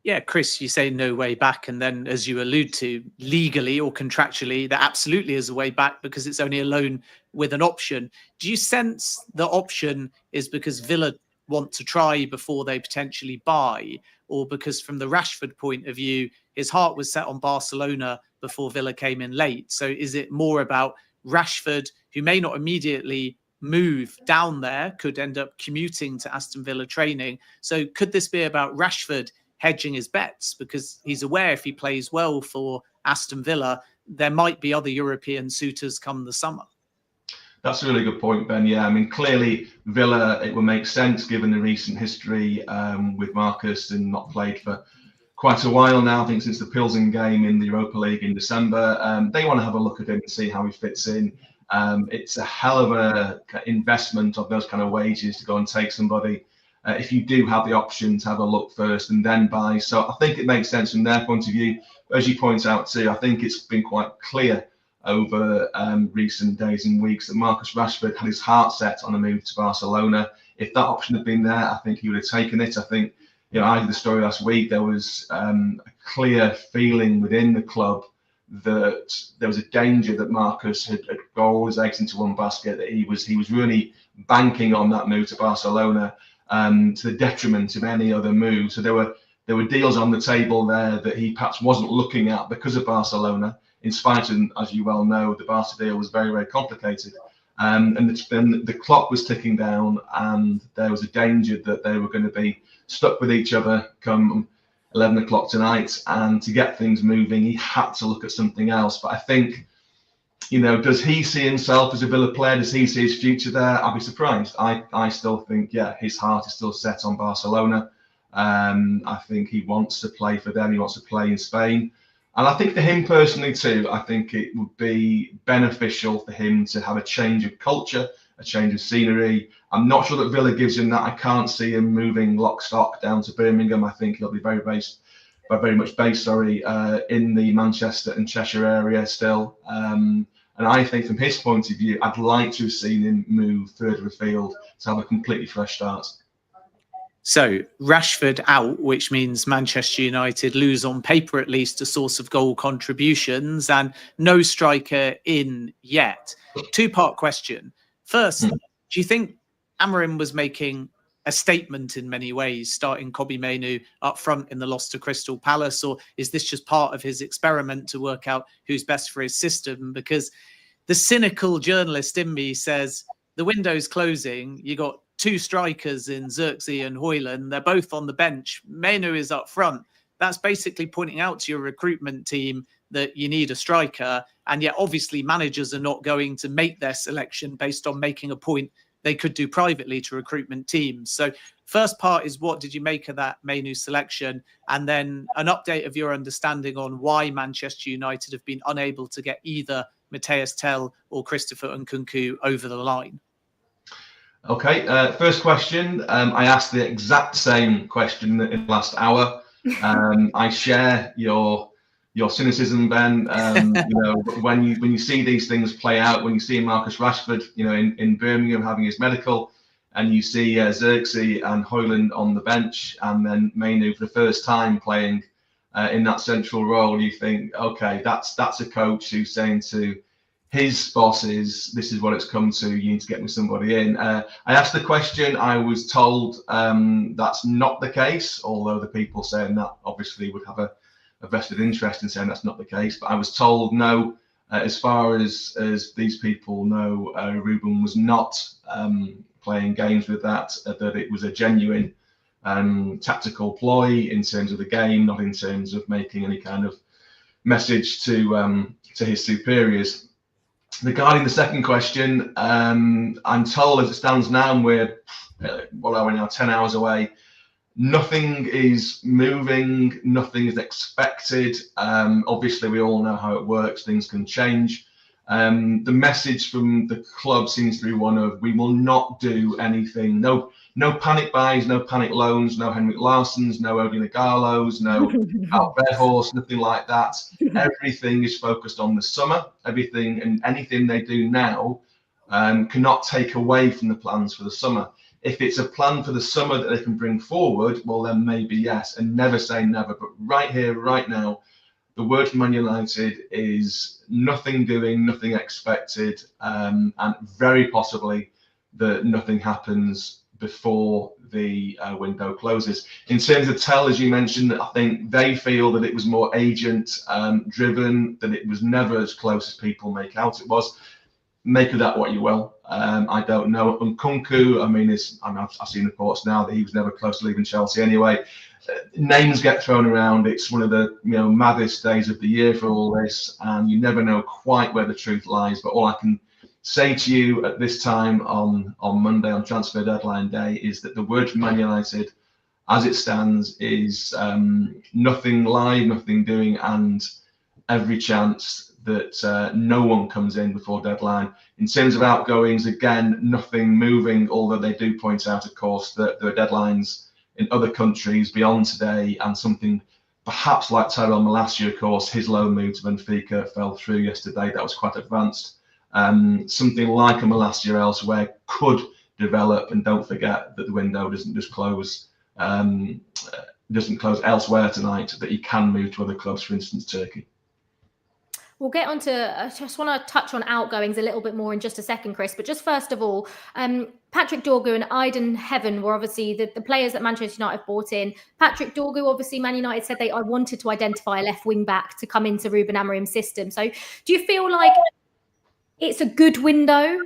Yeah, Chris, you say no way back. And then, as you allude to, legally or contractually, there absolutely is a way back, because it's only a loan with an option. Do you sense the option is because Villa want to try before they potentially buy, or because from the Rashford point of view, his heart was set on Barcelona before Villa came in late? So is it more about Rashford, who may not immediately move down there, could end up commuting to Aston Villa training? So could this be about Rashford hedging his bets, because he's aware if he plays well for Aston Villa, there might be other European suitors come the summer? That's a really good point, Ben. Yeah, I mean, clearly Villa, it would make sense given the recent history with Marcus, and not played for quite a while now, I think since the Pilsen game in the Europa League in December. They want to have a look at him and see how he fits in. It's a hell of a investment of those kind of wages to go and take somebody. If you do have the option to have a look first and then buy. So I think it makes sense from their point of view. As you point out too, I think it's been quite clear over recent days and weeks that Marcus Rashford had his heart set on a move to Barcelona. If that option had been there, I think he would have taken it. I think, I did the story last week. There was a clear feeling within the club that there was a danger that Marcus had got all his eggs into one basket, that he was really banking on that move to Barcelona. to the detriment of any other move. So there were deals on the table there that he perhaps wasn't looking at because of Barcelona, in spite of, as you well know, the Barca deal was very, very complicated. And then the clock was ticking down, and there was a danger that they were going to be stuck with each other come 11 o'clock tonight. And to get things moving, he had to look at something else. But I think, does he see himself as a Villa player? Does he see his future there? I'd be surprised. I still think, his heart is still set on Barcelona. I think he wants to play for them. He wants to play in Spain. And I think for him personally too, I think it would be beneficial for him to have a change of culture, a change of scenery. I'm not sure that Villa gives him that. I can't see him moving lock stock down to Birmingham. I think he'll be very much based in the Manchester and Cheshire area still. And I think from his point of view, I'd like to have seen him move further afield to have a completely fresh start. So Rashford out, which means Manchester United lose on paper at least a source of goal contributions, and no striker in yet. Two-part question. First, do you think Amorim was making a statement in many ways, starting Kobbie Mainoo up front in the loss to Crystal Palace, or is this just part of his experiment to work out who's best for his system? Because the cynical journalist in me says the window's closing, you got two strikers in Xerxes and Højlund. They're both on the bench. Mainoo is up front. That's basically pointing out to your recruitment team that you need a striker. And yet, obviously, managers are not going to make their selection based on making a point they could do privately to recruitment teams. So first part is, what did you make of that Mainoo selection? And then an update of your understanding on why Manchester United have been unable to get either Matthias Tell or Christopher Nkunku over the line. Okay, first question. I asked the exact same question in the last hour. I share your cynicism, Ben. When you see these things play out, when you see Marcus Rashford, in Birmingham having his medical, and you see Xerxes and Højlund on the bench, and then Mainoo for the first time playing in that central role, you think, okay, that's a coach who's saying to his bosses, this is what it's come to, you need to get me somebody in. I asked the question, I was told that's not the case, although the people saying that obviously would have a vested interest in saying that's not the case. But I was told no, as far as these people know, Ruben was not playing games with that it was a genuine tactical ploy in terms of the game, not in terms of making any kind of message to his superiors. Regarding the second question, I'm told as it stands now, and we're 10 hours away, nothing is moving, nothing is expected. Obviously, we all know how it works, things can change. The message from the club seems to be one of, we will not do anything. No panic buys, no panic loans, no Henrik Larssons, no Odin Igalos, no Alp Berghorst, nothing like that. Everything is focused on the summer. Everything and anything they do now cannot take away from the plans for the summer. If it's a plan for the summer that they can bring forward, well, then maybe yes, and never say never. But right here, right now, the word from Man United is nothing doing, nothing expected, and very possibly that nothing happens before the window closes. In terms of Tell, as you mentioned, I think they feel that it was more agent driven, that it was never as close as people make out it was. Make of that what you will. I don't know. Nkunku, I've seen reports now that he was never close to leaving Chelsea anyway. Names get thrown around. It's one of the maddest days of the year for all this, and you never know quite where the truth lies. But all I can say to you at this time on Monday, on transfer deadline day, is that the word from Man United, as it stands, is nothing live, nothing doing, and every chance that no one comes in before deadline. In terms of outgoings, again, nothing moving, although they do point out, of course, that there are deadlines in other countries beyond today, and something perhaps like Tyrell Malacia, of course, his loan move to Benfica fell through yesterday. That was quite advanced. Something like a Malacia elsewhere could develop, and don't forget that the window doesn't just close, doesn't close elsewhere tonight, that he can move to other clubs, for instance, Turkey. We'll get on to, I just want to touch on outgoings a little bit more in just a second, Chris. But just first of all, Patrick Dorgu and Aiden Heaven were obviously the players that Manchester United brought in. Patrick Dorgu, obviously, Man United said I wanted to identify a left wing back to come into Ruben Amorim's system. So do you feel like it's a good window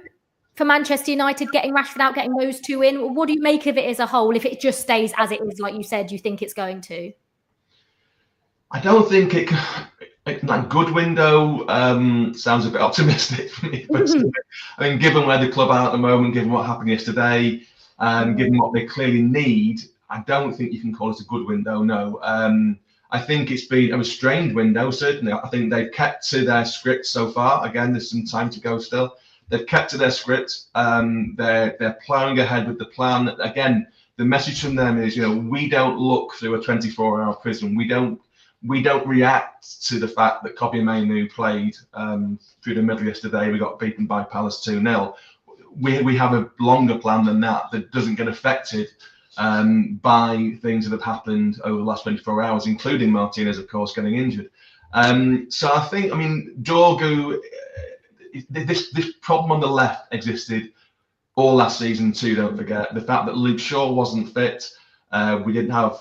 for Manchester United getting Rashford out, getting those two in? What do you make of it as a whole, if it just stays as it is, like you said, you think it's going to? I don't think that good window sounds a bit optimistic for me. But I mean, given where the club are at the moment, given what happened yesterday, and given what they clearly need, I don't think you can call it a good window, no. I think it's been a restrained window, certainly. I think they've kept to their script so far. Again, there's some time to go still. They've kept to their script. They're ploughing ahead with the plan. Again, the message from them is, we don't look through a 24-hour prism. We don't react to the fact that Kobbie Mainoo played through the middle yesterday. We got beaten by Palace 2-0. We have a longer plan than that doesn't get affected by things that have happened over the last 24 hours, including Martinez, of course, getting injured. So I think, Dorgu, this problem on the left existed all last season too. Don't forget the fact that Luke Shaw wasn't fit. We didn't have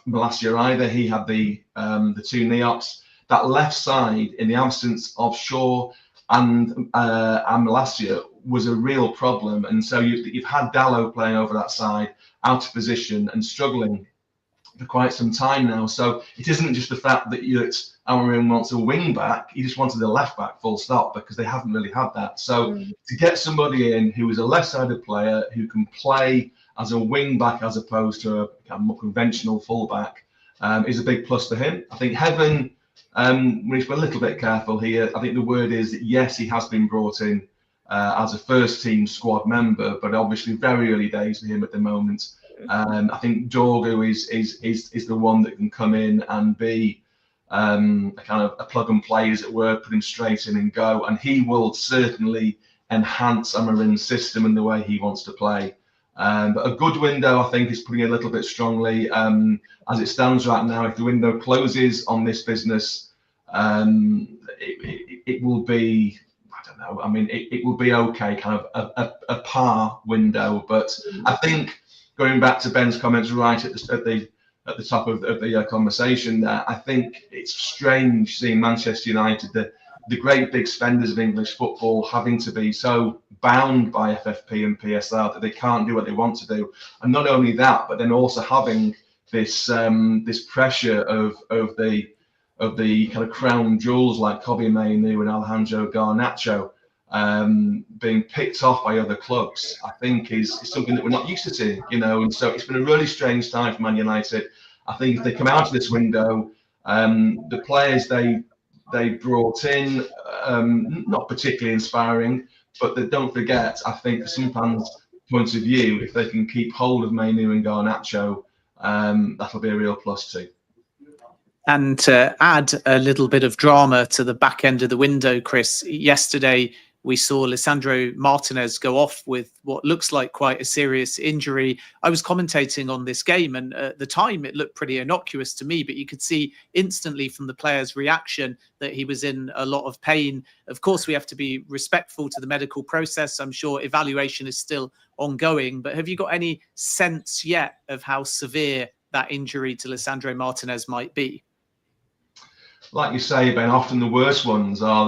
Malacia either. He had the two knee ops. That left side, in the absence of Shaw and Malacia, was a real problem. And so you've had Dalot playing over that side, out of position and struggling for quite some time now. So it isn't just the fact that Amorim wants a wing back. He just wanted a left back, full stop, because they haven't really had that. So to get somebody in who is a left-sided player who can play as a wing back as opposed to a more conventional fullback is a big plus for him. I think Heaven, we need to be a little bit careful here. I think the word is that, yes, he has been brought in as a first team squad member, but obviously very early days for him at the moment. I think Dorgu is the one that can come in and be a kind of a plug and play, as it were, put him straight in and go, and he will certainly enhance Amorim's system and the way he wants to play. But a good window, I think, is putting it a little bit strongly. As it stands right now, if the window closes on this business, it will be, I don't know, it will be okay, kind of a par window. But I think, going back to Ben's comments right at the top of the conversation there, I think it's strange seeing Manchester United, the great big spenders of English football, having to be so bound by FFP and PSL that they can't do what they want to do. And not only that, but then also having this pressure of the kind of crown jewels like Kobbie Mainoo and Alejandro Garnacho being picked off by other clubs, I think is something that we're not used to seeing, and so it's been a really strange time for Man United. I think if they come out of this window, the players they brought in, not particularly inspiring, but don't forget, I think from some fans' point of view, if they can keep hold of Mainoo and Garnacho, that'll be a real plus too. And to add a little bit of drama to the back end of the window, Chris, yesterday we saw Lisandro Martinez go off with what looks like quite a serious injury. I was commentating on this game, and at the time it looked pretty innocuous to me, but you could see instantly from the player's reaction that he was in a lot of pain. Of course, we have to be respectful to the medical process. I'm sure evaluation is still ongoing, but have you got any sense yet of how severe that injury to Lisandro Martinez might be? Like you say, Ben, often the worst ones are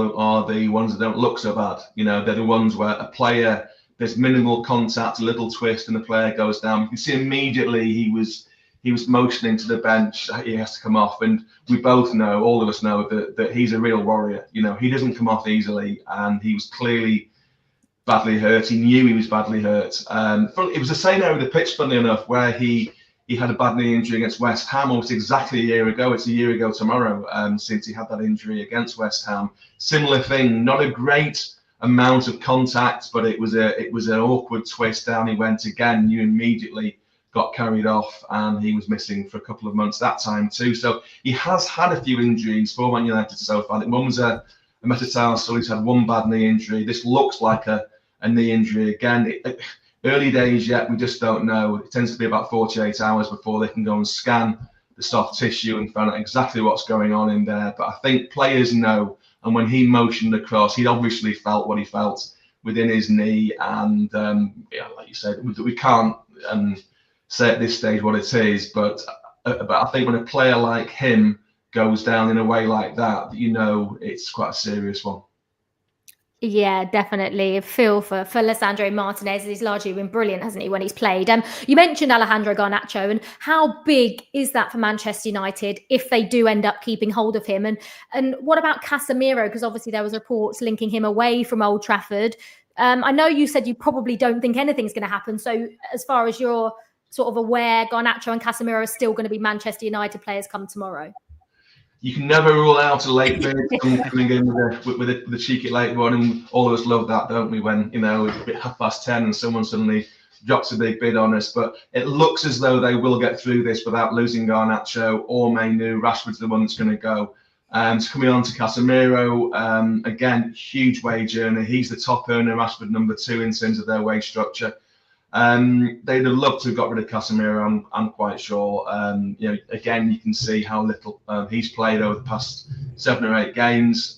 the ones that don't look so bad. They're the ones where a player, there's minimal contact, a little twist, and the player goes down. You can see immediately he was motioning to the bench. He has to come off, and we both know, all of us know, that he's a real warrior. He doesn't come off easily, and he was clearly badly hurt. He knew he was badly hurt. It was the same area of the pitch, funnily enough, where he had a bad knee injury against West Ham almost exactly a year ago. It's a year ago tomorrow since he had that injury against West Ham. Similar thing, not a great amount of contact, but it was an awkward twist. Down he went again. You immediately got carried off, and he was missing for a couple of months that time too. So he has had a few injuries for Man United so far. I think one was a metatarsal. He's had one bad knee injury. This looks like a knee injury again. Early days yet, we just don't know. It tends to be about 48 hours before they can go and scan soft tissue and found out exactly what's going on in there. But I think players know, and when he motioned across, he obviously felt what he felt within his knee. And like you said, we can't say at this stage what it is, but I think when a player like him goes down in a way like that, it's quite a serious one. Yeah, definitely. Feel for Lisandro Martinez. He's largely been brilliant, hasn't he, when he's played? You mentioned Alejandro Garnacho, and how big is that for Manchester United if they do end up keeping hold of him? And what about Casemiro? Because obviously there was reports linking him away from Old Trafford. I know you said you probably don't think anything's going to happen. So as far as you're sort of aware, Garnacho and Casemiro are still going to be Manchester United players come tomorrow? You can never rule out a late bid coming in with a cheeky late one, and all of us love that, don't we? When it's a bit 10:30 and someone suddenly drops a big bid on us. But it looks as though they will get through this without losing Garnacho or Mainu. Rashford's the one that's going to go. So coming on to Casemiro, again, huge wage earner. He's the top earner, Rashford number 2 in terms of their wage structure. They'd have loved to have got rid of Casemiro, I'm quite sure. Again, you can see how little he's played over the past 7 or 8 games.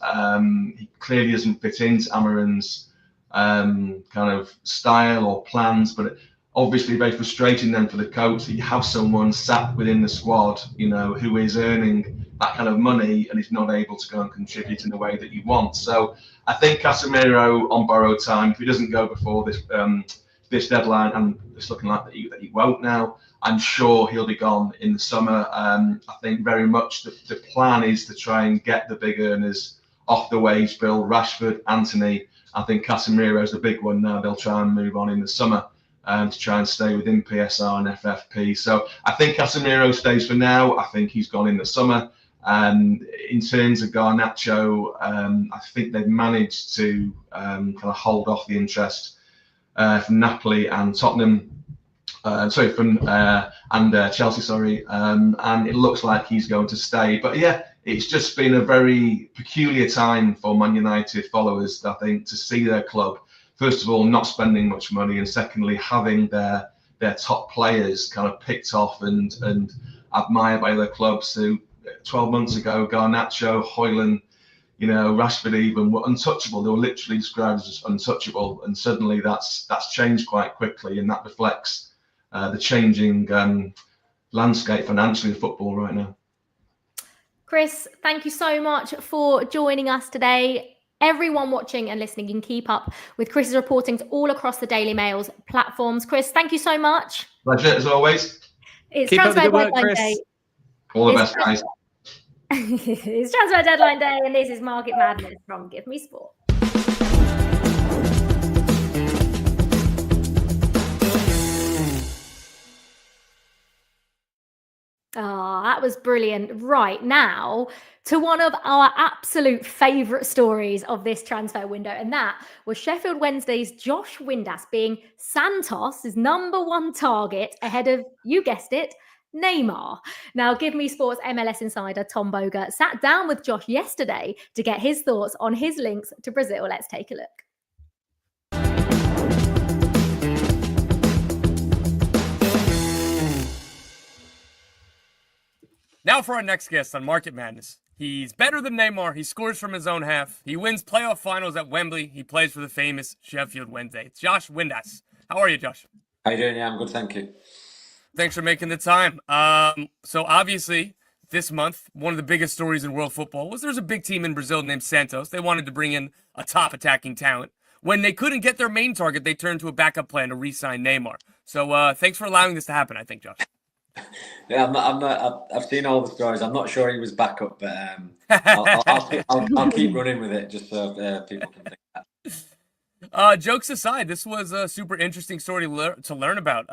He clearly doesn't fit into Amarin's kind of style or plans, but obviously very frustrating then for the coach that you have someone sat within the squad, who is earning that kind of money and is not able to go and contribute in the way that you want. So I think Casemiro on borrowed time, if he doesn't go before this deadline, and it's looking like that he won't now, I'm sure he'll be gone in the summer. I think very much the plan is to try and get the big earners off the wage bill. Rashford, Antony. I think Casemiro's the big one now. They'll try and move on in the summer to try and stay within PSR and FFP. So I think Casemiro stays for now. I think he's gone in the summer. In terms of Garnacho, I think they've managed to kind of hold off the interest from Napoli and Tottenham, and Chelsea, and it looks like he's going to stay. But yeah, it's just been a very peculiar time for Man United followers, I think, to see their club, first of all, not spending much money, and secondly, having their top players kind of picked off and admired by their clubs. Who 12 months ago, Garnacho, Højlund, Rashford even were untouchable. They were literally described as untouchable, and suddenly that's changed quite quickly, and that reflects the changing landscape financially of football right now. Chris, thank you so much for joining us today. Everyone watching and listening can keep up with Chris's reportings all across the Daily Mail's platforms. Chris, thank you so much. Pleasure, as always. It's Keep transfer up the good work, deadline Chris. day. All the best, guys. It's transfer deadline day, and this is Market Madness from Give Me Sport. Oh, that was brilliant. Right now, to one of our absolute favourite stories of this transfer window, and that was Sheffield Wednesday's Josh Windass being Santos' #1 target ahead of, you guessed it, Neymar. Now, Give Me Sports MLS insider Tom Boga sat down with Josh yesterday to get his thoughts on his links to Brazil. Let's take a look. Now for our next guest on Market Madness. He's better than Neymar. He scores from his own half. He wins playoff finals at Wembley. He plays for the famous Sheffield Wednesday. It's Josh Windass. How are you, Josh? How you doing? Yeah, I'm good, thank you. Thanks for making the time. So obviously, this month, one of the biggest stories in world football was there's a big team in Brazil named Santos. They wanted to bring in a top attacking talent. When they couldn't get their main target, they turned to a backup plan to re-sign Neymar. So thanks for allowing this to happen, I think, Josh. Yeah, I've seen all the stories. I'm not sure he was backup, but I'll keep running with it just so people can think that. Jokes aside, this was a super interesting story to learn about.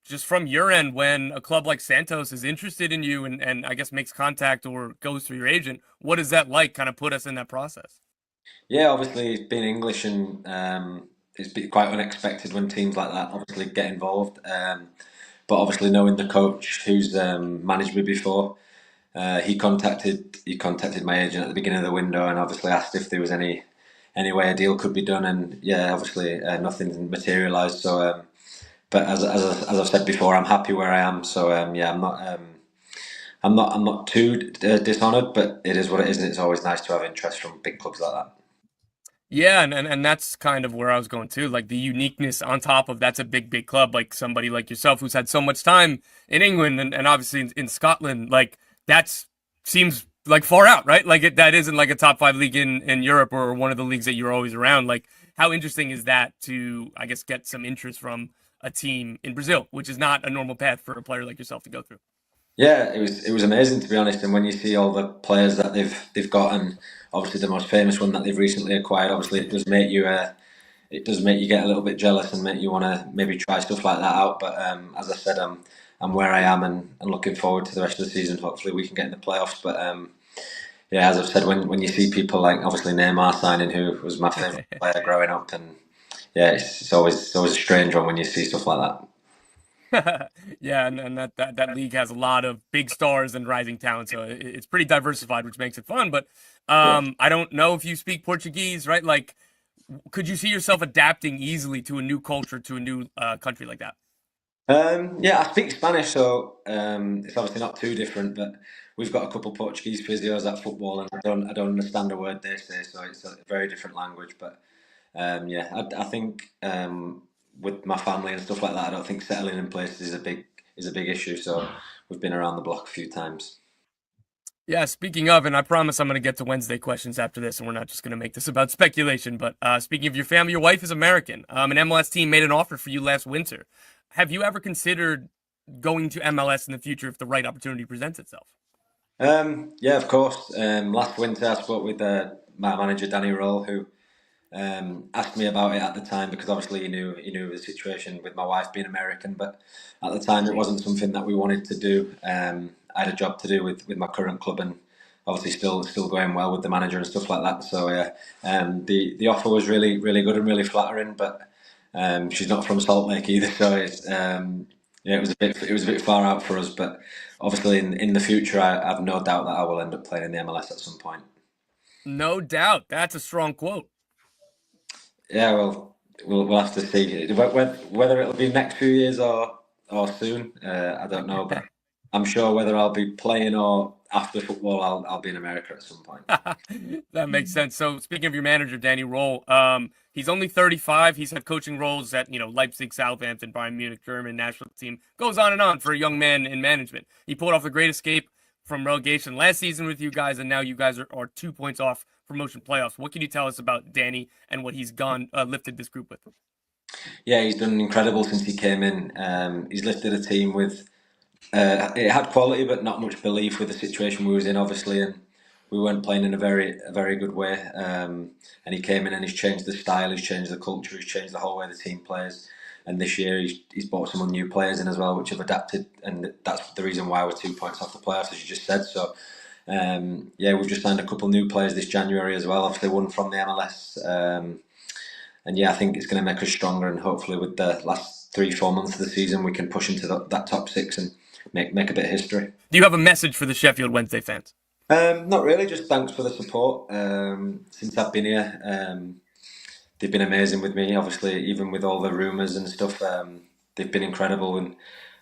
Just from your end, when a club like Santos is interested in you and I guess makes contact or goes through your agent, what is that like? Kind of put us in that process. Yeah, obviously being English and it's quite unexpected when teams like that obviously get involved. But obviously knowing the coach who's managed me before, he contacted my agent at the beginning of the window and obviously asked if there was any way a deal could be done. And yeah, obviously nothing materialised. So, but as I've said before, I'm happy where I am. So yeah, I'm not too dishonoured, but it is what it is, and it's always nice to have interest from big clubs like that. Yeah, and that's kind of where I was going too. Like the uniqueness on top of that's a big club, like somebody like yourself who's had so much time in England and obviously in Scotland. Like that's seems like far out, right? Like that isn't like a top 5 league in Europe or one of the leagues that you're always around. Like how interesting is that to, I guess, get some interest from a team in Brazil, which is not a normal path for a player like yourself to go through. Yeah, it was amazing, to be honest. And when you see all the players that they've got, and obviously the most famous one that they've recently acquired, obviously it does make you get a little bit jealous and make you want to maybe try stuff like that out. But as I said, I'm where I am, and looking forward to the rest of the season. Hopefully we can get in the playoffs. But yeah, as I've said, when you see people like obviously Neymar signing, who was my favourite player growing up, and yeah, it's always a strange one when you see stuff like that. Yeah, and that league has a lot of big stars and rising talent, so it's pretty diversified, which makes it fun. But I don't know if you speak Portuguese, right? Like, could you see yourself adapting easily to a new culture, to a new country like that? Yeah, I speak Spanish, so it's obviously not too different. But we've got a couple of Portuguese physios at football, and I don't understand a word they say, so it's a very different language. But yeah, I think with my family and stuff like that, I don't think settling in places is a big issue. So we've been around the block a few times. Yeah, speaking of, and I promise I'm going to get to Wednesday questions after this, and we're not just going to make this about speculation, but speaking of your family, your wife is American. An MLS team made an offer for you last winter. Have you ever considered going to MLS in the future if the right opportunity presents itself? Yeah, of course. Last winter, I spoke with my manager, Danny Roll, who asked me about it at the time, because obviously he knew the situation with my wife being American, but at the time it wasn't something that we wanted to do. I had a job to do with my current club, and obviously still going well with the manager and stuff like that. So yeah, the offer was really good and really flattering, but she's not from Salt Lake either, so it's yeah, it was a bit far out for us. But obviously in the future, I have no doubt that I will end up playing in the MLS at some point. No doubt. That's a strong quote. Yeah, well, we'll have to see whether it'll be next few years or soon. I don't know, but I'm sure whether I'll be playing or after football, I'll be in America at some point. That makes sense. So speaking of your manager, Danny Roll, he's only 35. He's had coaching roles at Leipzig, Southampton, Bayern Munich, German national team. Goes on and on for a young man in management. He pulled off a great escape from relegation last season with you guys, and now you guys are 2 points off promotion playoffs. What can you tell us about Danny and what he's lifted this group with? Yeah, he's done incredible since he came in. He's lifted a team with it had quality, but not much belief with the situation we was in, obviously, and we weren't playing in a very good way. And he came in and he's changed the style, he's changed the culture, he's changed the whole way the team plays. And this year he's brought some new players in as well, which have adapted, and that's the reason why we're 2 points off the playoffs, as you just said. So yeah, we've just signed a couple new players this January as well. Obviously, one from the MLS. And yeah, I think it's going to make us stronger, and hopefully with the last 3-4 months of the season, we can push into that top 6 and make a bit of history. Do you have a message for the Sheffield Wednesday fans? Not really, just thanks for the support. Since I've been here, they've been amazing with me. Obviously, even with all the rumours and stuff, they've been incredible and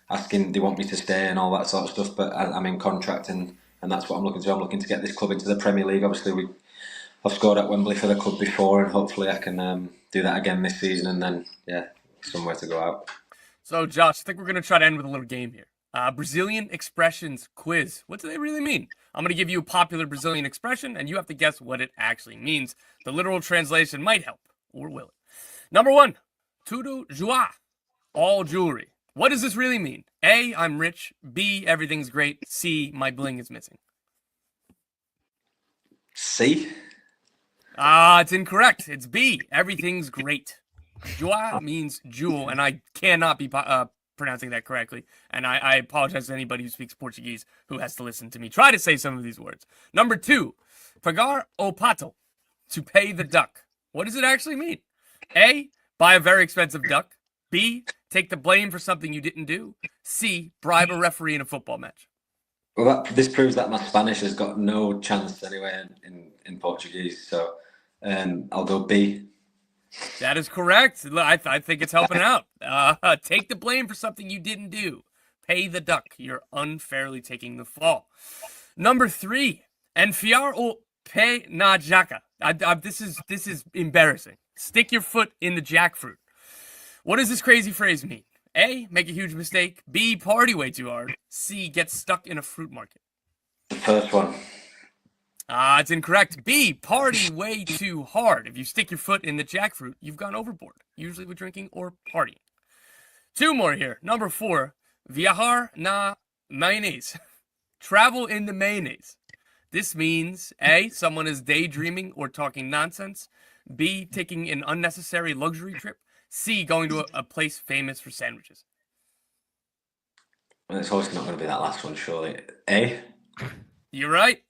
asking they want me to stay and all that sort of stuff. But I'm in contract, and that's what I'm looking to. I'm looking to get this club into the Premier League. Obviously, I've scored at Wembley for the club before, and hopefully I can do that again this season, and then yeah, somewhere to go out. So, Josh, I think we're going to try to end with a little game here. Brazilian expressions quiz. What do they really mean? I'm going to give you a popular Brazilian expression, and you have to guess what it actually means. The literal translation might help, or will it? Number 1, tudo joia, all jewelry. What does this really mean? A, I'm rich. B, everything's great. C, my bling is missing. C? It's incorrect. It's B, everything's great. Joie means jewel, and I cannot be pronouncing that correctly. And I apologize to anybody who speaks Portuguese who has to listen to me try to say some of these words. Number 2, pagar o pato, to pay the duck. What does it actually mean? A, buy a very expensive duck. B, take the blame for something you didn't do. C, bribe a referee in a football match. Well, this proves that my Spanish has got no chance anyway in Portuguese. So I'll go B. That is correct. I think it's helping out. Take the blame for something you didn't do. Pay the duck. You're unfairly taking the fall. Number 3, enfiar o pé na jaca. This is embarrassing. Stick your foot in the jackfruit. What does this crazy phrase mean? A, make a huge mistake. B, party way too hard. C, get stuck in a fruit market. The first one. It's incorrect. B, party way too hard. If you stick your foot in the jackfruit, you've gone overboard, usually with drinking or partying. 2 more here. Number 4, viajar na mayonnaise. Travel in the mayonnaise. This means A, someone is daydreaming or talking nonsense. B, taking an unnecessary luxury trip. C, going to a place famous for sandwiches. Well, it's always not going to be that last one, surely. A? You're right.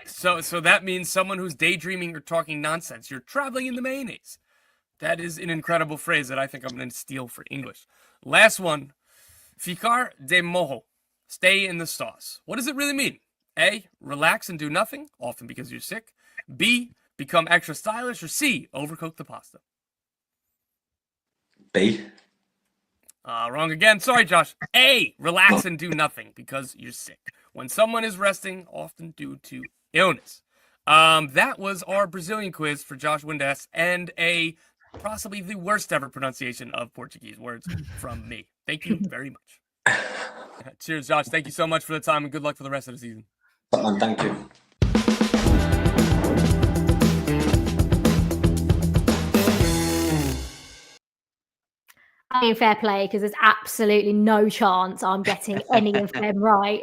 So that means someone who's daydreaming or talking nonsense. You're traveling in the mayonnaise. That is an incredible phrase that I think I'm going to steal for English. Last one, ficar de mollo. Stay in the sauce. What does it really mean? A, relax and do nothing, often because you're sick. B, become extra stylish. Or C, overcook the pasta. B? Wrong again. Sorry, Josh. A, relax and do nothing because you're sick. When someone is resting, often due to illness. That was our Brazilian quiz for Josh Windass and possibly the worst ever pronunciation of Portuguese words from me. Thank you very much. Cheers, Josh. Thank you so much for the time and good luck for the rest of the season. Thank you. I mean, fair play, because there's absolutely no chance I'm getting any of them right.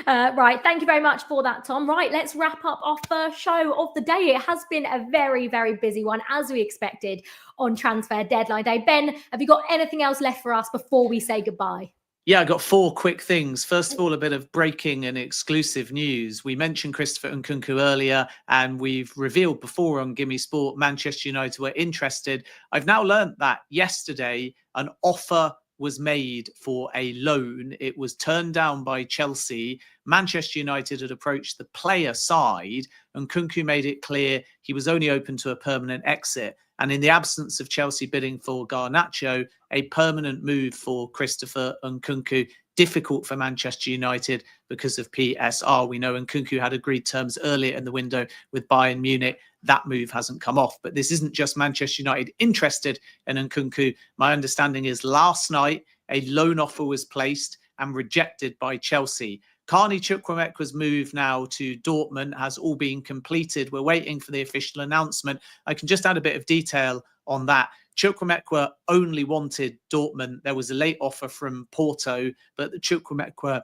Right, thank you very much for that, Tom. Right, let's wrap up our first show of the day. It has been a very, very busy one, as we expected, on transfer deadline day. Ben, have you got anything else left for us before we say goodbye? Yeah, I got 4 quick things. First of all, a bit of breaking and exclusive news. We mentioned Christopher Nkunku earlier, and we've revealed before on Gimme Sport, Manchester United were interested. I've now learned that yesterday an offer was made for a loan. It was turned down by Chelsea. Manchester United had approached the player side, and Nkunku made it clear he was only open to a permanent exit. And in the absence of Chelsea bidding for Garnacho, a permanent move for Christopher Nkunku, difficult for Manchester United because of PSR. We know Nkunku had agreed terms earlier in the window with Bayern Munich. That move hasn't come off. But this isn't just Manchester United interested in Nkunku. My understanding is last night, a loan offer was placed and rejected by Chelsea. Carney Chukwuemeka's move now to Dortmund has all been completed. We're waiting for the official announcement. I can just add a bit of detail on that. Chukwuemeka only wanted Dortmund. There was a late offer from Porto, but the Chukwuemeka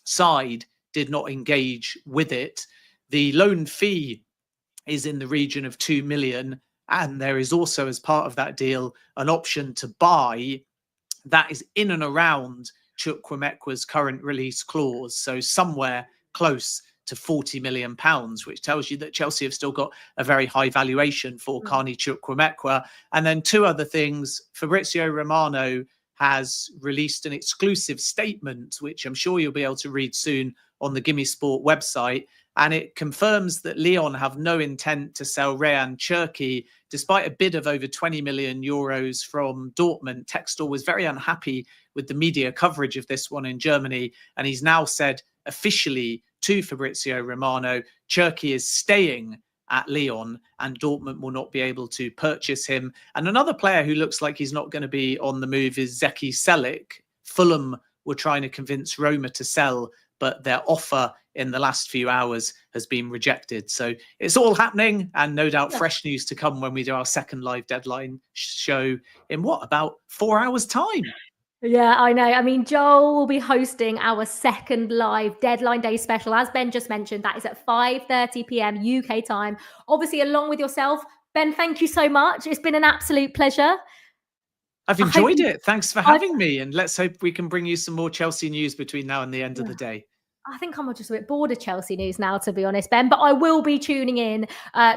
side did not engage with it. The loan fee is in the region of 2 million. And there is also, as part of that deal, an option to buy that is in and around Chukwuemeka's current release clause, so somewhere close to £40 million, which tells you that Chelsea have still got a very high valuation for Carney Chukwuemeka. And then 2 other things. Fabrizio Romano has released an exclusive statement, which I'm sure you'll be able to read soon on the Gimme Sport website. And it confirms that Lyon have no intent to sell Rayan Cherki, despite a bid of over 20 million euros from Dortmund. Textor was very unhappy with the media coverage of this one in Germany. And he's now said officially to Fabrizio Romano, Cherki is staying at Lyon and Dortmund will not be able to purchase him. And another player who looks like he's not going to be on the move is Zeki Celik. Fulham were trying to convince Roma to sell, but their offer in the last few hours has been rejected. So it's all happening, and no doubt fresh news to come when we do our second live deadline show in about 4 hours' time. Yeah, I know. I mean, Joel will be hosting our second live deadline day special. As Ben just mentioned, that is at 5:30 p.m. UK time. Obviously, along with yourself. Ben, thank you so much. It's been an absolute pleasure. I've enjoyed it. Thanks for having me. And let's hope we can bring you some more Chelsea news between now and the end of the day. I think I'm just a bit bored of Chelsea news now, to be honest, Ben. But I will be tuning in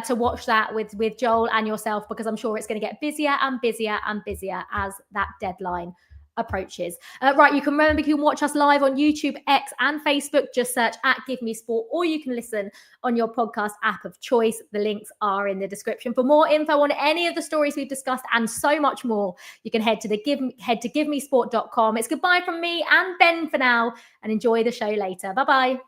to watch that with Joel and yourself, because I'm sure it's going to get busier and busier and busier as that deadline approaches. Right, you can watch us live on YouTube, X, and Facebook. Just search at Give Me Sport, or you can listen on your podcast app of choice. The links are in the description. For more info on any of the stories we've discussed and so much more, you can head to givemesport.com. It's goodbye from me and Ben for now, and enjoy the show later. Bye-bye.